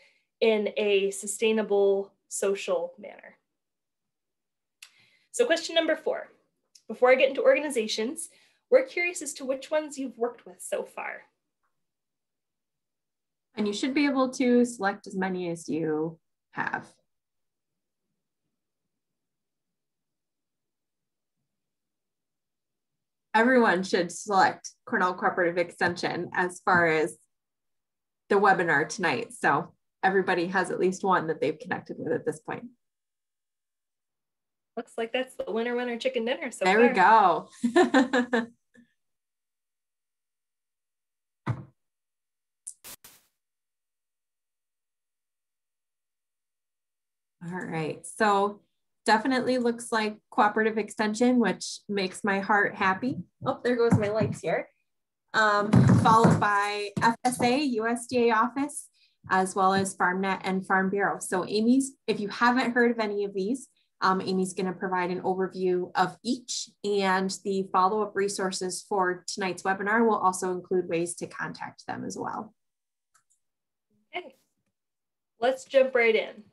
in a sustainable, social manner. So question number 4, before I get into organizations, we're curious as to which ones you've worked with so far. And you should be able to select as many as you have. Everyone should select Cornell Cooperative Extension as far as the webinar tonight. So everybody has at least one that they've connected with at this point. Looks like that's the winner chicken dinner so there far. We go. All right, so definitely looks like Cooperative Extension, which makes my heart happy. Oh, there goes my lights here. Followed by FSA, USDA office, as well as FarmNet and Farm Bureau. So Amy's, if you haven't heard of any of these, Amy's going to provide an overview of each, and the follow-up resources for tonight's webinar will also include ways to contact them as well. Okay, let's jump right in.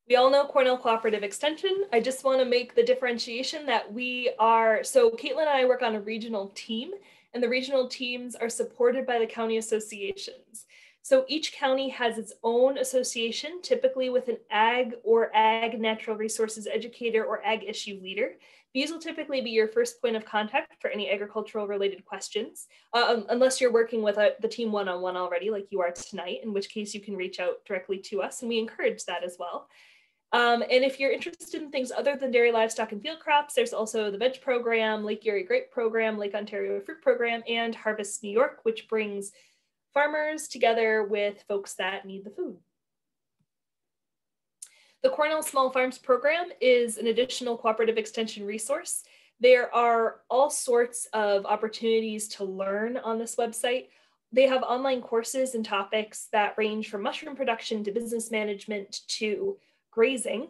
We all know Cornell Cooperative Extension. I just want to make the differentiation that we are, so Katelyn and I work on a regional team, and the regional teams are supported by the county associations. So each county has its own association, typically with an ag or ag natural resources educator or ag issue leader. These will typically be your first point of contact for any agricultural related questions, unless you're working with the team one-on-one already, like you are tonight, in which case you can reach out directly to us, and we encourage that as well. And if you're interested in things other than dairy, livestock, and field crops, there's also the Veg Program, Lake Erie Grape Program, Lake Ontario Fruit Program, and Harvest New York, which brings farmers together with folks that need the food. The Cornell Small Farms Program is an additional cooperative extension resource. There are all sorts of opportunities to learn on this website. They have online courses and topics that range from mushroom production to business management to grazing.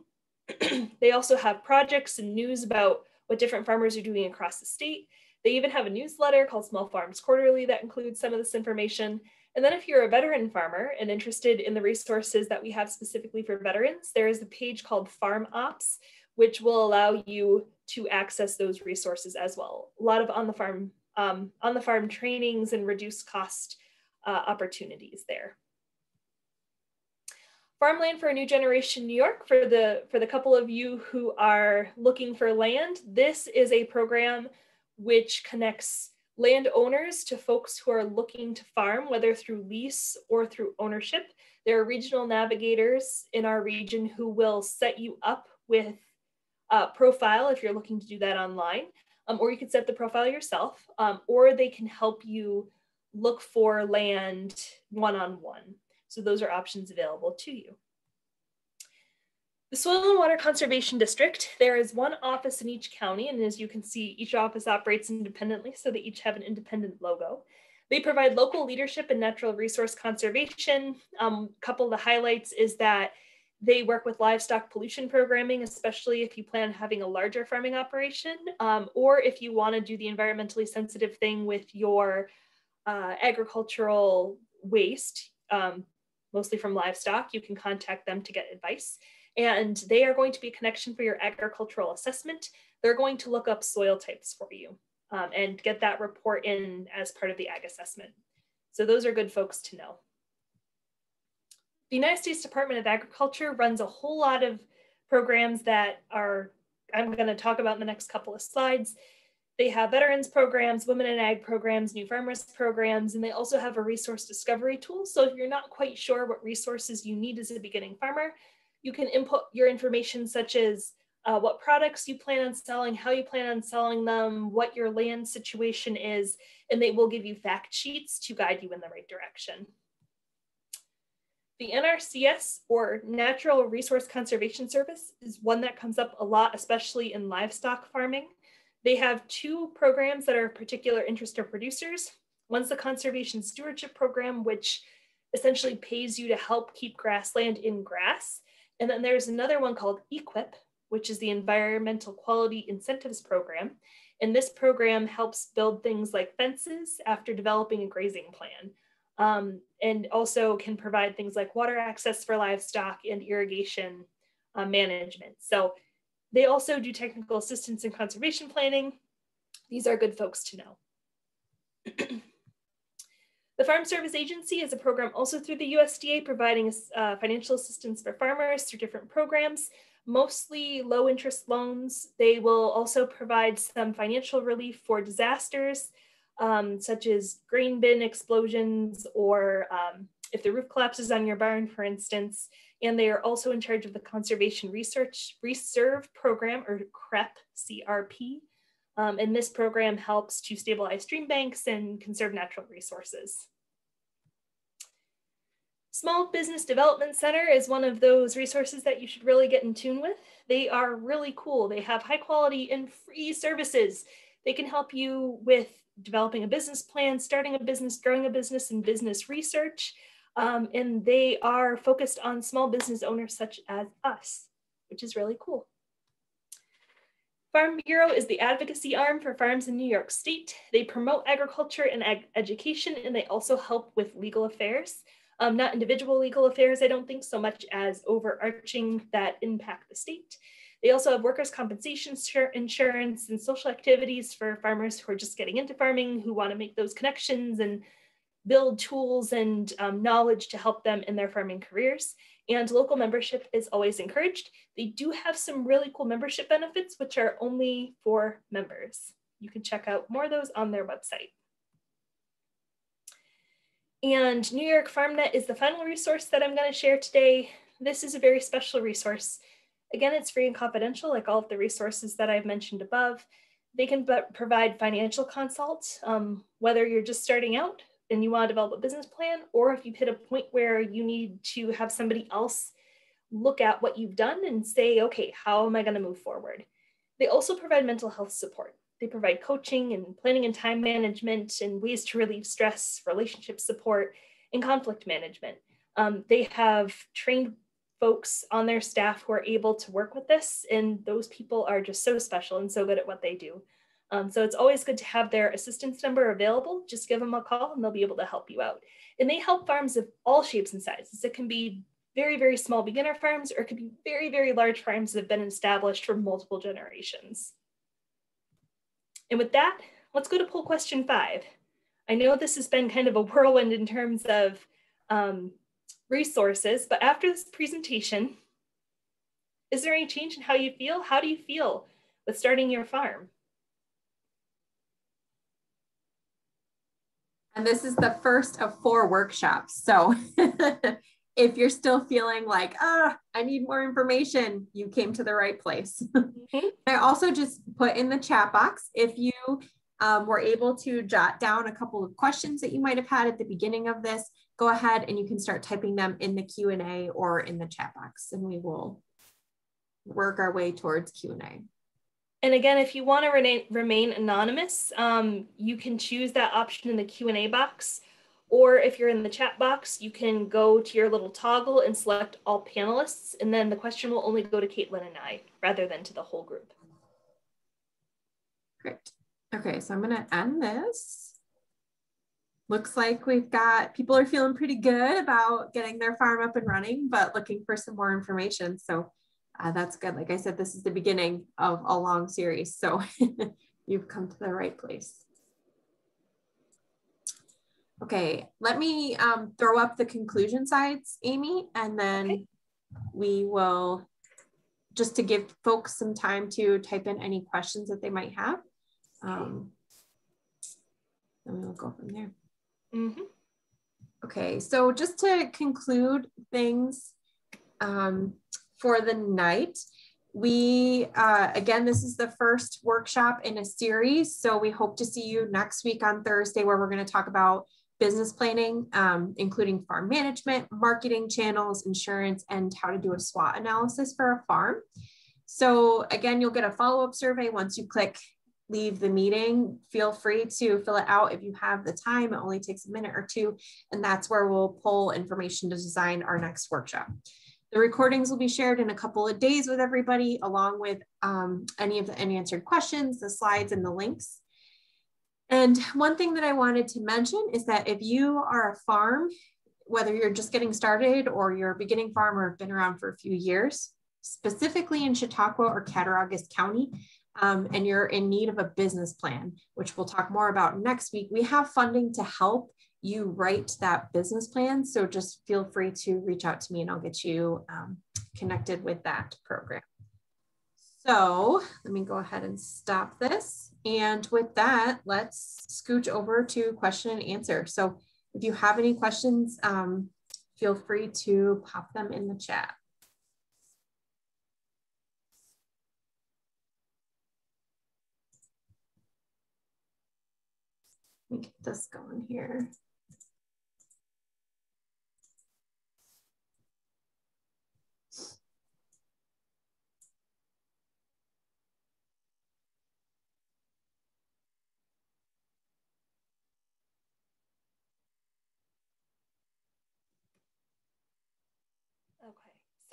They also have projects and news about what different farmers are doing across the state. They even have a newsletter called Small Farms Quarterly that includes some of this information. And then if you're a veteran farmer and interested in the resources that we have specifically for veterans, there is a page called Farm Ops, which will allow you to access those resources as well. A lot of on the farm trainings and reduced cost opportunities there. Farmland for a New Generation New York, for the couple of you who are looking for land, this is a program which connects landowners to folks who are looking to farm, whether through lease or through ownership. There are regional navigators in our region who will set you up with a profile if you're looking to do that online, or you can set the profile yourself, or they can help you look for land one-on-one. So those are options available to you. The Soil and Water Conservation District, there is one office in each county, and as you can see, each office operates independently, so they each have an independent logo. They provide local leadership in natural resource conservation. A couple of the highlights is that they work with livestock pollution programming, especially if you plan on having a larger farming operation, or if you want to do the environmentally sensitive thing with your agricultural waste, mostly from livestock, you can contact them to get advice. And they are going to be a connection for your agricultural assessment. They're going to look up soil types for you and get that report in as part of the ag assessment. So those are good folks to know. The United States Department of Agriculture runs a whole lot of programs that I'm going to talk about in the next couple of slides. They have veterans programs, women in ag programs, new farmers programs, and they also have a resource discovery tool. So if you're not quite sure what resources you need as a beginning farmer, you can input your information such as what products you plan on selling, how you plan on selling them, what your land situation is, and they will give you fact sheets to guide you in the right direction. The NRCS, or Natural Resource Conservation Service, is one that comes up a lot, especially in livestock farming. They have two programs that are of particular interest to producers. One's the Conservation Stewardship Program, which essentially pays you to help keep grassland in grass. And then there's another one called EQIP, which is the Environmental Quality Incentives Program. And this program helps build things like fences after developing a grazing plan, and also can provide things like water access for livestock and irrigation management. So they also do technical assistance in conservation planning. These are good folks to know. The Farm Service Agency is a program also through the USDA providing financial assistance for farmers through different programs, mostly low interest loans. They will also provide some financial relief for disasters, such as grain bin explosions, or if the roof collapses on your barn, for instance. And they are also in charge of the Conservation Reserve Program, or CREP, CRP. And this program helps to stabilize stream banks and conserve natural resources. Small Business Development Center is one of those resources that you should really get in tune with. They are really cool. They have high quality and free services. They can help you with developing a business plan, starting a business, growing a business, and business research. And they are focused on small business owners such as us, which is really cool. Farm Bureau is the advocacy arm for farms in New York State. They promote agriculture and education, and they also help with legal affairs. Not individual legal affairs, I don't think, so much as overarching that impact the state. They also have workers' compensation insurance and social activities for farmers who are just getting into farming, who want to make those connections and build tools and knowledge to help them in their farming careers. And local membership is always encouraged. They do have some really cool membership benefits, which are only for members. You can check out more of those on their website. And New York FarmNet is the final resource that I'm going to share today. This is a very special resource. Again, it's free and confidential, like all of the resources that I've mentioned above. They can provide financial consult, whether you're just starting out and you want to develop a business plan, or if you've hit a point where you need to have somebody else look at what you've done and say, okay, how am I going to move forward? They also provide mental health support. They provide coaching and planning and time management and ways to relieve stress, relationship support, and conflict management. They have trained folks on their staff who are able to work with this, and those people are just so special and so good at what they do. So it's always good to have their assistance number available. Just give them a call and they'll be able to help you out. And they help farms of all shapes and sizes. It can be very, very small beginner farms, or it could be very, very large farms that have been established for multiple generations. And with that, let's go to poll question 5. I know this has been kind of a whirlwind in terms of resources. But after this presentation, is there any change in how you feel? How do you feel with starting your farm? And this is the first of 4 workshops. So if you're still feeling like, I need more information, you came to the right place. Mm-hmm. I also just put in the chat box, if you were able to jot down a couple of questions that you might have had at the beginning of this, go ahead and you can start typing them in the Q&A or in the chat box, and we will work our way towards Q&A. And again, if you want to remain anonymous, you can choose that option in the Q&A box. Or if you're in the chat box, you can go to your little toggle and select all panelists. And then the question will only go to Katelyn and I rather than to the whole group. Great. Okay, so I'm going to end this. Looks like we've got, people are feeling pretty good about getting their farm up and running, but looking for some more information. So that's good. Like I said, this is the beginning of a long series. So you've come to the right place. Okay, let me throw up the conclusion slides, Amy, and then we will, just to give folks some time to type in any questions that they might have. Then we'll go from there. Mm-hmm. Okay, so just to conclude things for the night, we, again, this is the first workshop in a series. So we hope to see you next week on Thursday, where we're going to talk about business planning, including farm management, marketing channels, insurance, and how to do a SWOT analysis for a farm. So again, you'll get a follow-up survey once you click leave the meeting. Feel free to fill it out if you have the time. It only takes a minute or 2, and that's where we'll pull information to design our next workshop. The recordings will be shared in a couple of days with everybody, along with any of the unanswered questions, the slides, and the links. And one thing that I wanted to mention is that if you are a farm, whether you're just getting started or you're a beginning farm or have been around for a few years, specifically in Chautauqua or Cattaraugus County, and you're in need of a business plan, which we'll talk more about next week, we have funding to help you write that business plan. So just feel free to reach out to me and I'll get you connected with that program. So let me go ahead and stop this. And with that, let's scooch over to question and answer. So if you have any questions, feel free to pop them in the chat. Let me get this going here.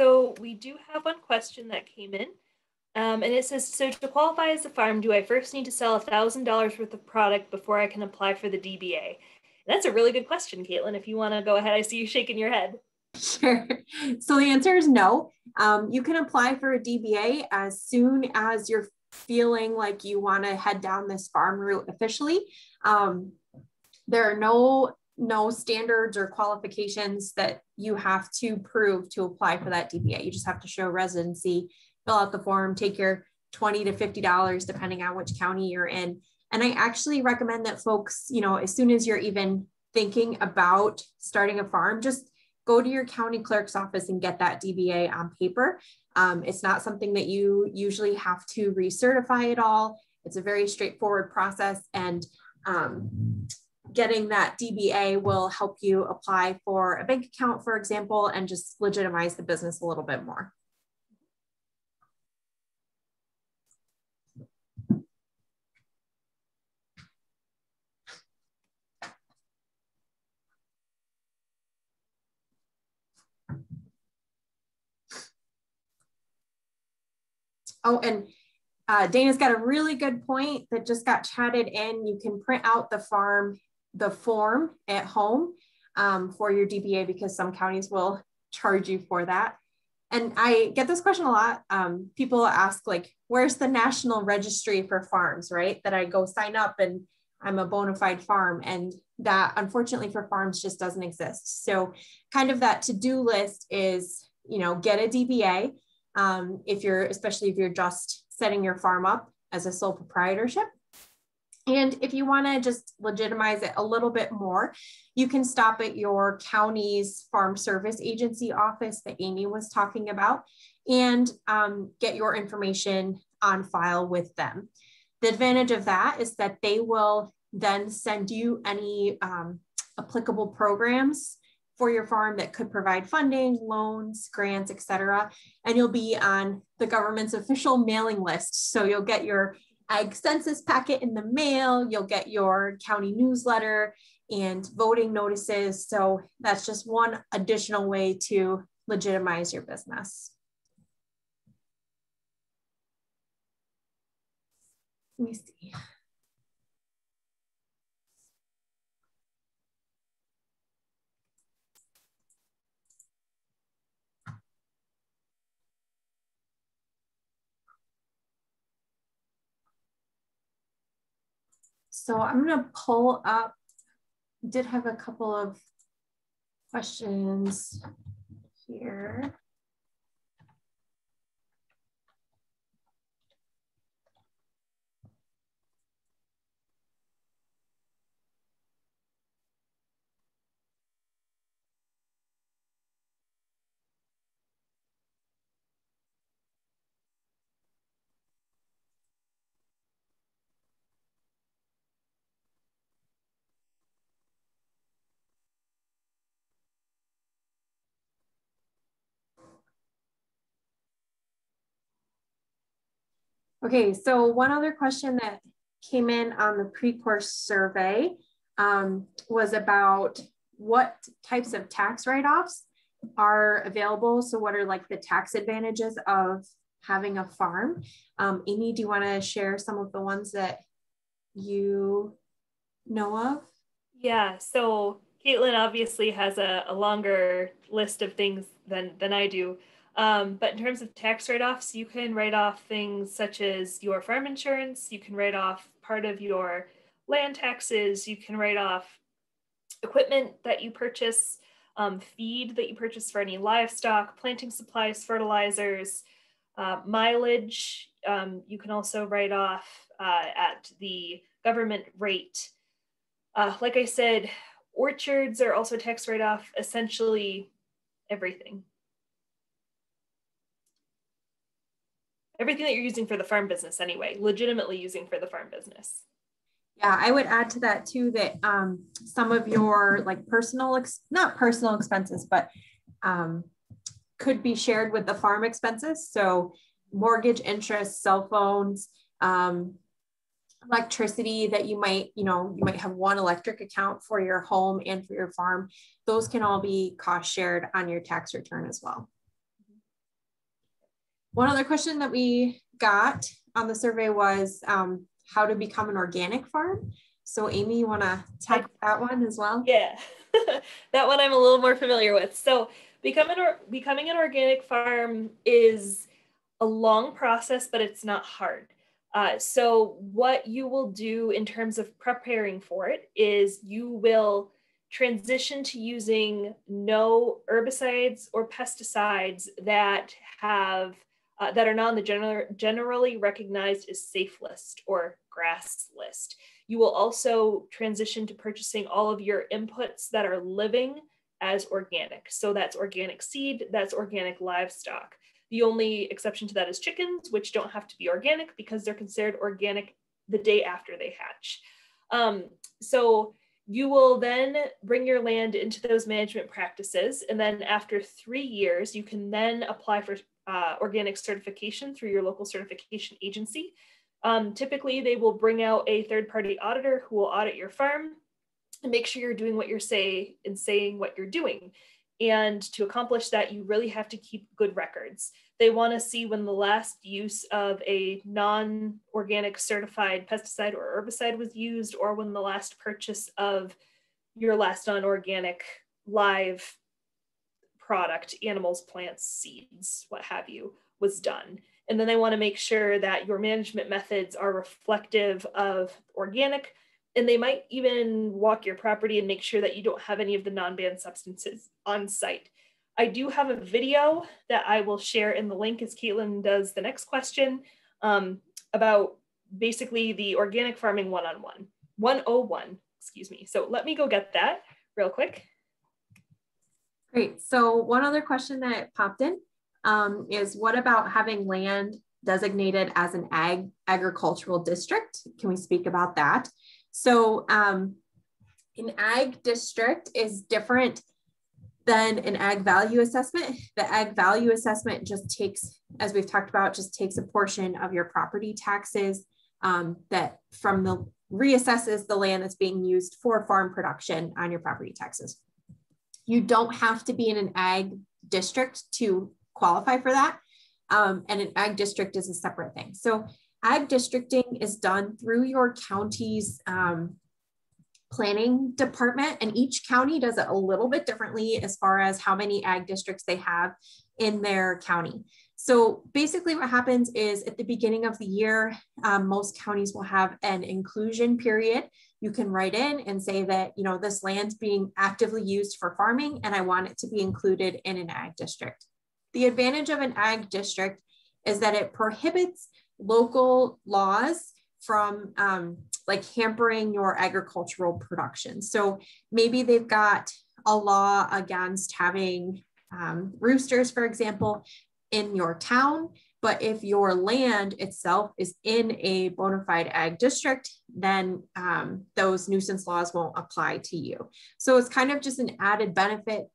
So we do have one question that came in, and it says, so to qualify as a farm, do I first need to sell $1,000 worth of product before I can apply for the DBA? And that's a really good question, Katelyn, if you want to go ahead. I see you shaking your head. Sure. So the answer is no. You can apply for a DBA as soon as you're feeling like you want to head down this farm route officially. There are no standards or qualifications that you have to prove to apply for that DBA. You just have to show residency, fill out the form, take your $20 to $50, depending on which county you're in. And I actually recommend that folks, as soon as you're even thinking about starting a farm, just go to your county clerk's office and get that DBA on paper. It's not something that you usually have to recertify at all. It's a very straightforward process, and getting that DBA will help you apply for a bank account, for example, and just legitimize the business a little bit more. Oh, and Dana's got a really good point that just got chatted in. You can print out the form at home for your DBA, because some counties will charge you for that. And I get this question a lot. People ask, like, where's the National Registry for Farms, right? That I go sign up and I'm a bona fide farm, and that unfortunately for farms just doesn't exist. So kind of that to-do list is, you know, get a DBA especially if you're just setting your farm up as a sole proprietorship. And if you want to just legitimize it a little bit more, you can stop at your county's farm service agency office that Amy was talking about and get your information on file with them. The advantage of that is that they will then send you any applicable programs for your farm that could provide funding, loans, grants, etc. And you'll be on the government's official mailing list. So you'll get your ag census packet in the mail, you'll get your county newsletter and voting notices. So that's just one additional way to legitimize your business. Let me see. So I'm going to pull up, did have a couple of questions here. Okay, so one other question that came in on the pre-course survey was about what types of tax write-offs are available. So what are like the tax advantages of having a farm? Amy, do you want to share some of the ones that you know of? Yeah, so Katelyn obviously has a longer list of things than I do. But in terms of tax write-offs, you can write off things such as your farm insurance, you can write off part of your land taxes, you can write off equipment that you purchase, feed that you purchase for any livestock, planting supplies, fertilizers, mileage. You can also write off at the government rate. Like I said, orchards are also tax write-off, essentially everything. Everything that you're using for the farm business anyway, legitimately using for the farm business. Yeah, I would add to that too, that some of your like not personal expenses, but could be shared with the farm expenses. So mortgage, interest, cell phones, electricity that you might have one electric account for your home and for your farm. Those can all be cost shared on your tax return as well. One other question that we got on the survey was how to become an organic farm. So Amy, you want to tackle that one as well? Yeah, that one I'm a little more familiar with. So becoming an organic farm is a long process, but it's not hard. So what you will do in terms of preparing for it is you will transition to using no herbicides or pesticides that have that are not on the generally recognized as safe list or GRAS list. You will also transition to purchasing all of your inputs that are living as organic. So that's organic seed, that's organic livestock. The only exception to that is chickens, which don't have to be organic because they're considered organic the day after they hatch. So you will then bring your land into those management practices. And then after 3 years, you can then apply for organic certification through your local certification agency. Typically, they will bring out a third-party auditor who will audit your farm and make sure you're doing what you're saying what you're doing. And to accomplish that, you really have to keep good records. They want to see when the last use of a non-organic certified pesticide or herbicide was used, or when the last purchase of your last non-organic live product, animals, plants, seeds, what have you, was done. And then they want to make sure that your management methods are reflective of organic, And they might even walk your property and make sure that you don't have any of the non-banned substances on site. I do have a video that I will share in the link as Katelyn does the next question about basically the organic farming 101, excuse me. So let me go get that real quick. Great. So one other question that popped in is what about having land designated as an agricultural district? Can we speak about that? So an ag district is different than an ag value assessment. The ag value assessment just takes, as we've talked about, just takes a portion of your property taxes that from the reassesses the land that's being used for farm production on your property taxes. You don't have to be in an ag district to qualify for that. And an ag district is a separate thing. So ag districting is done through your county's planning department, and each county does it a little bit differently as far as how many ag districts they have in their county. So basically what happens is at the beginning of the year, most counties will have an inclusion period. You can write in and say that, you know, this land's being actively used for farming and I want it to be included in an ag district. The advantage of an ag district is that it prohibits local laws from like hampering your agricultural production. So maybe they've got a law against having roosters, for example, in your town, but if your land itself is in a bona fide ag district, then those nuisance laws won't apply to you. So it's kind of just an added benefit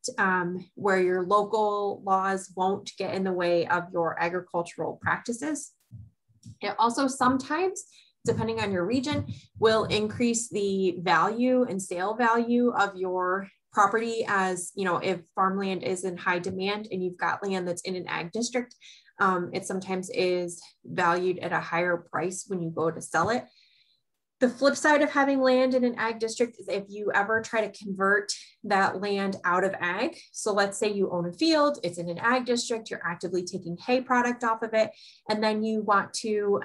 where your local laws won't get in the way of your agricultural practices. It also sometimes, depending on your region, will increase the value and sale value of your property. As you know, if farmland is in high demand and you've got land that's in an ag district, it sometimes is valued at a higher price when you go to sell it. The flip side of having land in an ag district is if you ever try to convert that land out of ag. So let's say you own a field, it's in an ag district, you're actively taking hay product off of it, and then you want to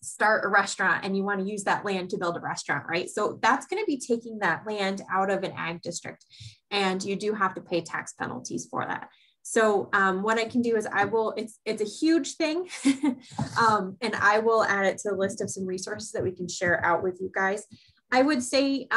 start a restaurant and you want to use that land to build a restaurant, right? So that's going to be taking that land out of an ag district, and you do have to pay tax penalties for that. So what I can do is it's a huge thing and I will add it to the list of some resources that we can share out with you guys. I would say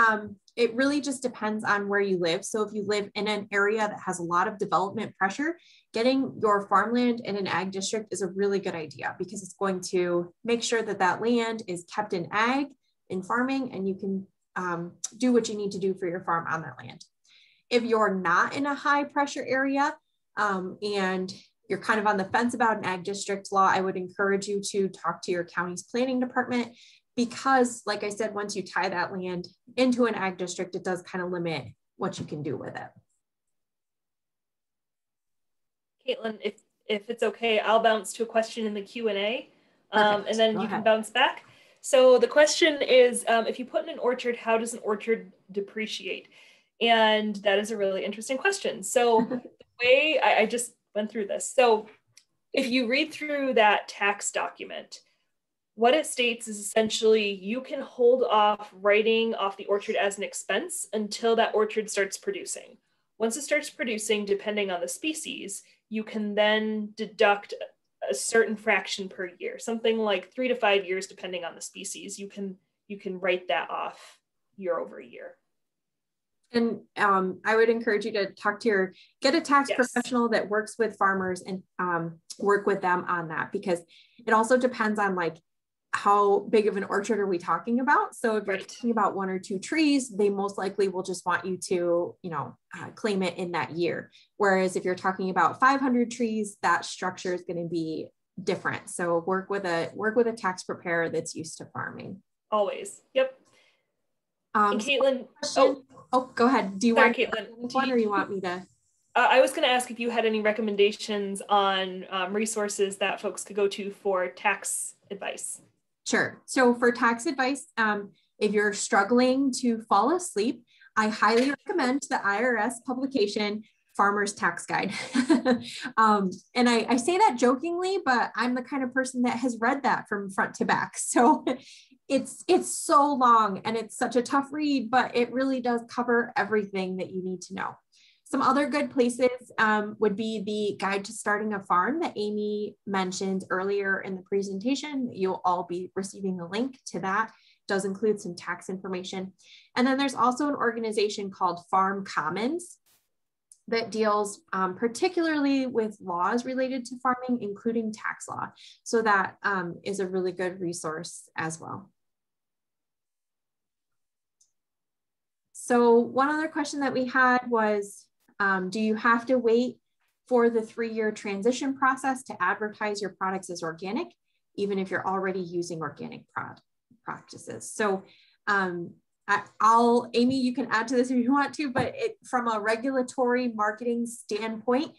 it really just depends on where you live. So if you live in an area that has a lot of development pressure, getting your farmland in an ag district is a really good idea because it's going to make sure that that land is kept in ag, in farming, and you can do what you need to do for your farm on that land. If you're not in a high pressure area, and you're kind of on the fence about an ag district law, I would encourage you to talk to your county's planning department because, like I said, once you tie that land into an ag district, it does kind of limit what you can do with it. Katelyn, if it's okay, I'll bounce to a question in the Q&A and then you can bounce back. So the question is, if you put in an orchard, how does an orchard depreciate? And that is a really interesting question. So the way I just went through this. So if you read through that tax document, what it states is essentially you can hold off writing off the orchard as an expense until that orchard starts producing. Once it starts producing, depending on the species, you can then deduct a certain fraction per year, something like 3 to 5 years, depending on the species. You can write that off year over year. And I would encourage you to get a tax professional that works with farmers and work with them on that, because it also depends on like how big of an orchard are we talking about. So if you're talking about 1 or 2 trees, they most likely will just want you to, claim it in that year. Whereas if you're talking about 500 trees, that structure is going to be different. So work with a tax preparer that's used to farming. Always. Yep. And Katelyn, go ahead. Do you want Katelyn, one or you want me to? I was going to ask if you had any recommendations on resources that folks could go to for tax advice. Sure. So for tax advice, if you're struggling to fall asleep, I highly recommend the IRS publication, Farmer's Tax Guide. And I say that jokingly, but I'm the kind of person that has read that from front to back. So it's so long and it's such a tough read, but it really does cover everything that you need to know. Some other good places would be the Guide to Starting a Farm that Amy mentioned earlier in the presentation. You'll all be receiving the link to that. It does include some tax information. And then there's also an organization called Farm Commons that deals particularly with laws related to farming, including tax law. So that is a really good resource as well. So one other question that we had was, do you have to wait for the 3-year transition process to advertise your products as organic, even if you're already using organic practices? So Amy, you can add to this if you want to, but from a regulatory marketing standpoint,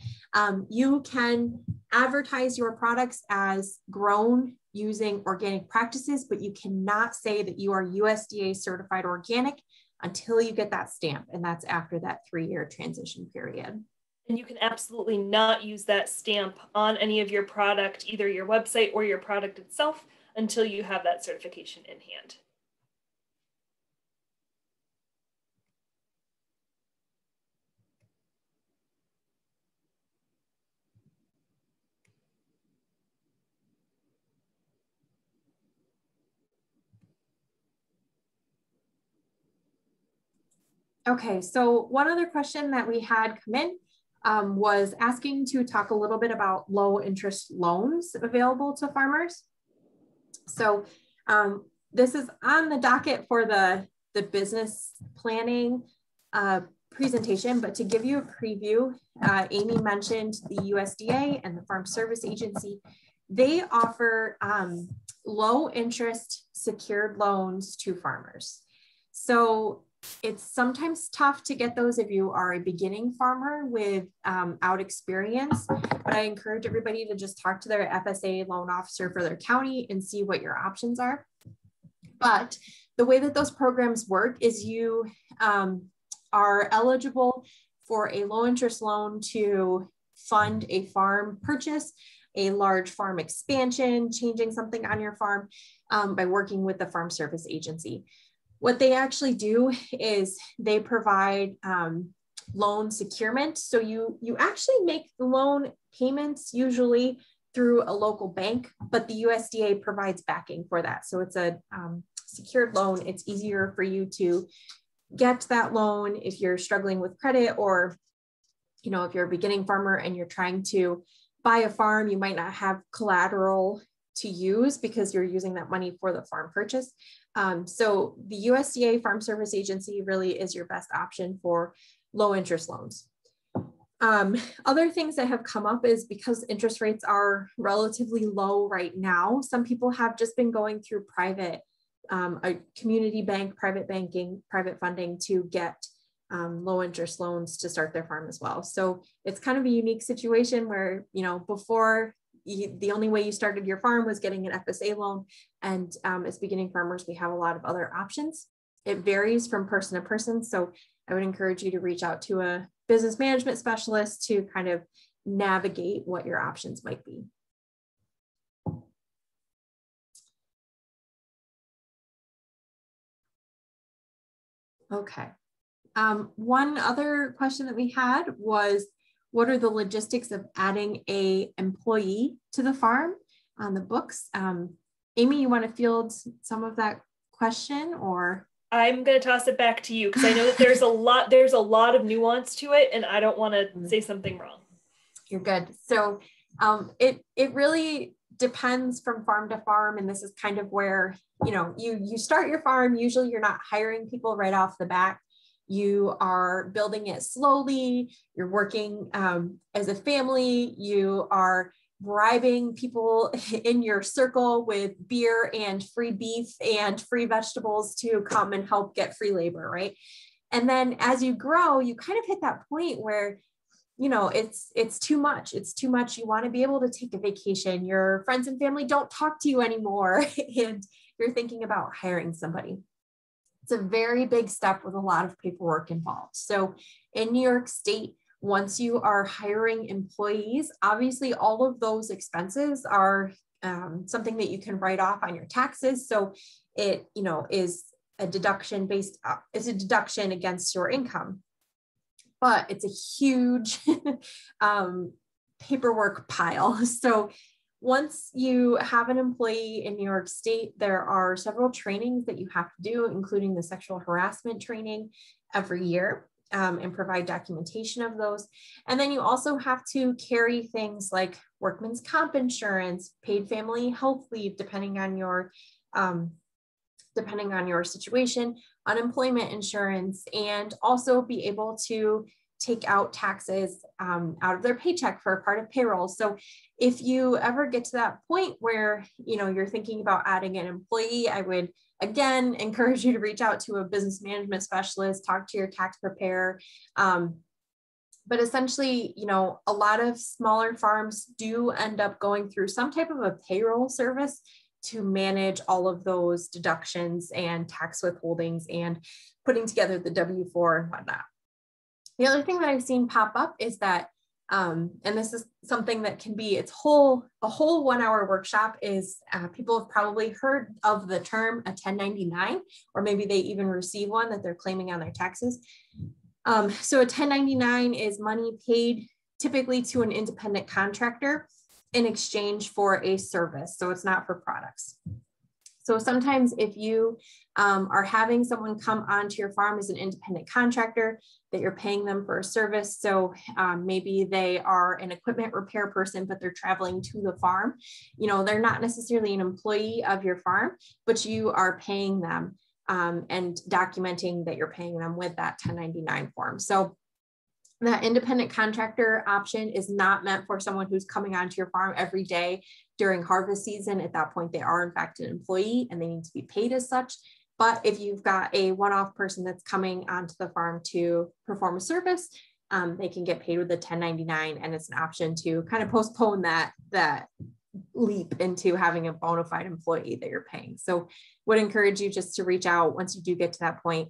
you can advertise your products as grown using organic practices, but you cannot say that you are USDA certified organic until you get that stamp, and that's after that 3-year transition period. And you can absolutely not use that stamp on any of your product, either your website or your product itself, until you have that certification in hand. Okay, so one other question that we had come in was asking to talk a little bit about low interest loans available to farmers. So this is on the docket for the business planning presentation, but to give you a preview, Amy mentioned the USDA and the Farm Service Agency. They offer low interest secured loans to farmers. So it's sometimes tough to get those if you are a beginning farmer without experience, but I encourage everybody to just talk to their FSA loan officer for their county and see what your options are. But the way that those programs work is you are eligible for a low interest loan to fund a farm purchase, a large farm expansion, changing something on your farm by working with the Farm Service Agency. What they actually do is they provide loan securement. So you actually make the loan payments usually through a local bank, but the USDA provides backing for that. So it's a secured loan. It's easier for you to get that loan if you're struggling with credit, or if you're a beginning farmer and you're trying to buy a farm, you might not have collateral to use because you're using that money for the farm purchase. So the USDA Farm Service Agency really is your best option for low interest loans. Other things that have come up is because interest rates are relatively low right now, some people have just been going through a community bank, private banking, private funding to get low interest loans to start their farm as well. So it's kind of a unique situation where, before the only way you started your farm was getting an FSA loan. And as beginning farmers, we have a lot of other options. It varies from person to person. So I would encourage you to reach out to a business management specialist to kind of navigate what your options might be. Okay. One other question that we had was, what are the logistics of adding an employee to the farm on the books? Amy, you want to field some of that question, or? I'm going to toss it back to you because I know that there's a lot of nuance to it, and I don't want to say something wrong. You're good. So it really depends from farm to farm, and this is kind of where you start your farm. Usually, you're not hiring people right off the bat. You are building it slowly. You're working as a family. You are bribing people in your circle with beer and free beef and free vegetables to come and help get free labor, right? And then as you grow, you kind of hit that point where, it's too much. It's too much. You want to be able to take a vacation. Your friends and family don't talk to you anymore, and you're thinking about hiring somebody. It's a very big step with a lot of paperwork involved. So in New York State, once you are hiring employees, obviously all of those expenses are something that you can write off on your taxes. So it, is a deduction it's a deduction against your income, but it's a huge paperwork pile. So once you have an employee in New York State, there are several trainings that you have to do, including the sexual harassment training every year, and provide documentation of those. And then you also have to carry things like workman's comp insurance, paid family health leave, depending on your situation, unemployment insurance, and also be able to take out taxes out of their paycheck for a part of payroll. So if you ever get to that point where, you're thinking about adding an employee, I would, again, encourage you to reach out to a business management specialist, talk to your tax preparer. But essentially, a lot of smaller farms do end up going through some type of a payroll service to manage all of those deductions and tax withholdings and putting together the W-4 and whatnot. The other thing that I've seen pop up is that, and this is something that can be a whole 1 hour workshop, is people have probably heard of the term a 1099, or maybe they even receive one that they're claiming on their taxes. So a 1099 is money paid typically to an independent contractor in exchange for a service. So it's not for products. So sometimes if you are having someone come onto your farm as an independent contractor, that you're paying them for a service. So maybe they are an equipment repair person, but they're traveling to the farm. They're not necessarily an employee of your farm, but you are paying them and documenting that you're paying them with that 1099 form. So that independent contractor option is not meant for someone who's coming onto your farm every day during harvest season. At that point, they are in fact an employee and they need to be paid as such. But if you've got a one-off person that's coming onto the farm to perform a service, they can get paid with a 1099, and it's an option to kind of postpone that leap into having a bona fide employee that you're paying. So would encourage you just to reach out once you do get to that point,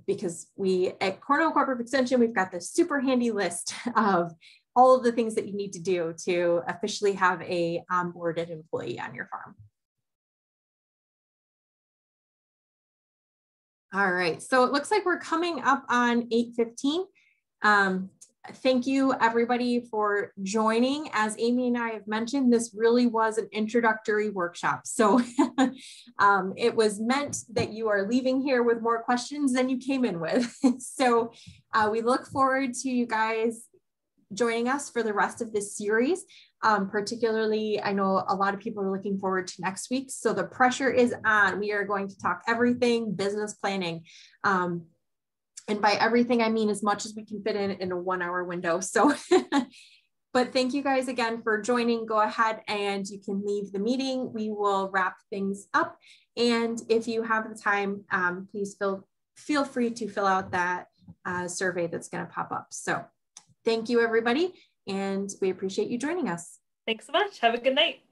because we at Cornell Cooperative Extension, we've got this super handy list of all of the things that you need to do to officially have a onboarded employee on your farm. All right, so it looks like we're coming up on 8:15. Thank you everybody for joining. As Amy and I have mentioned, this really was an introductory workshop. So it was meant that you are leaving here with more questions than you came in with. So we look forward to you guys joining us for the rest of this series. Particularly, I know a lot of people are looking forward to next week. So the pressure is on. We are going to talk everything business planning. And by everything, I mean as much as we can fit in a 1 hour window. So, but thank you guys again for joining. Go ahead and you can leave the meeting. We will wrap things up. And if you have the time, please feel free to fill out that survey that's going to pop up. So thank you, everybody. And we appreciate you joining us. Thanks so much. Have a good night.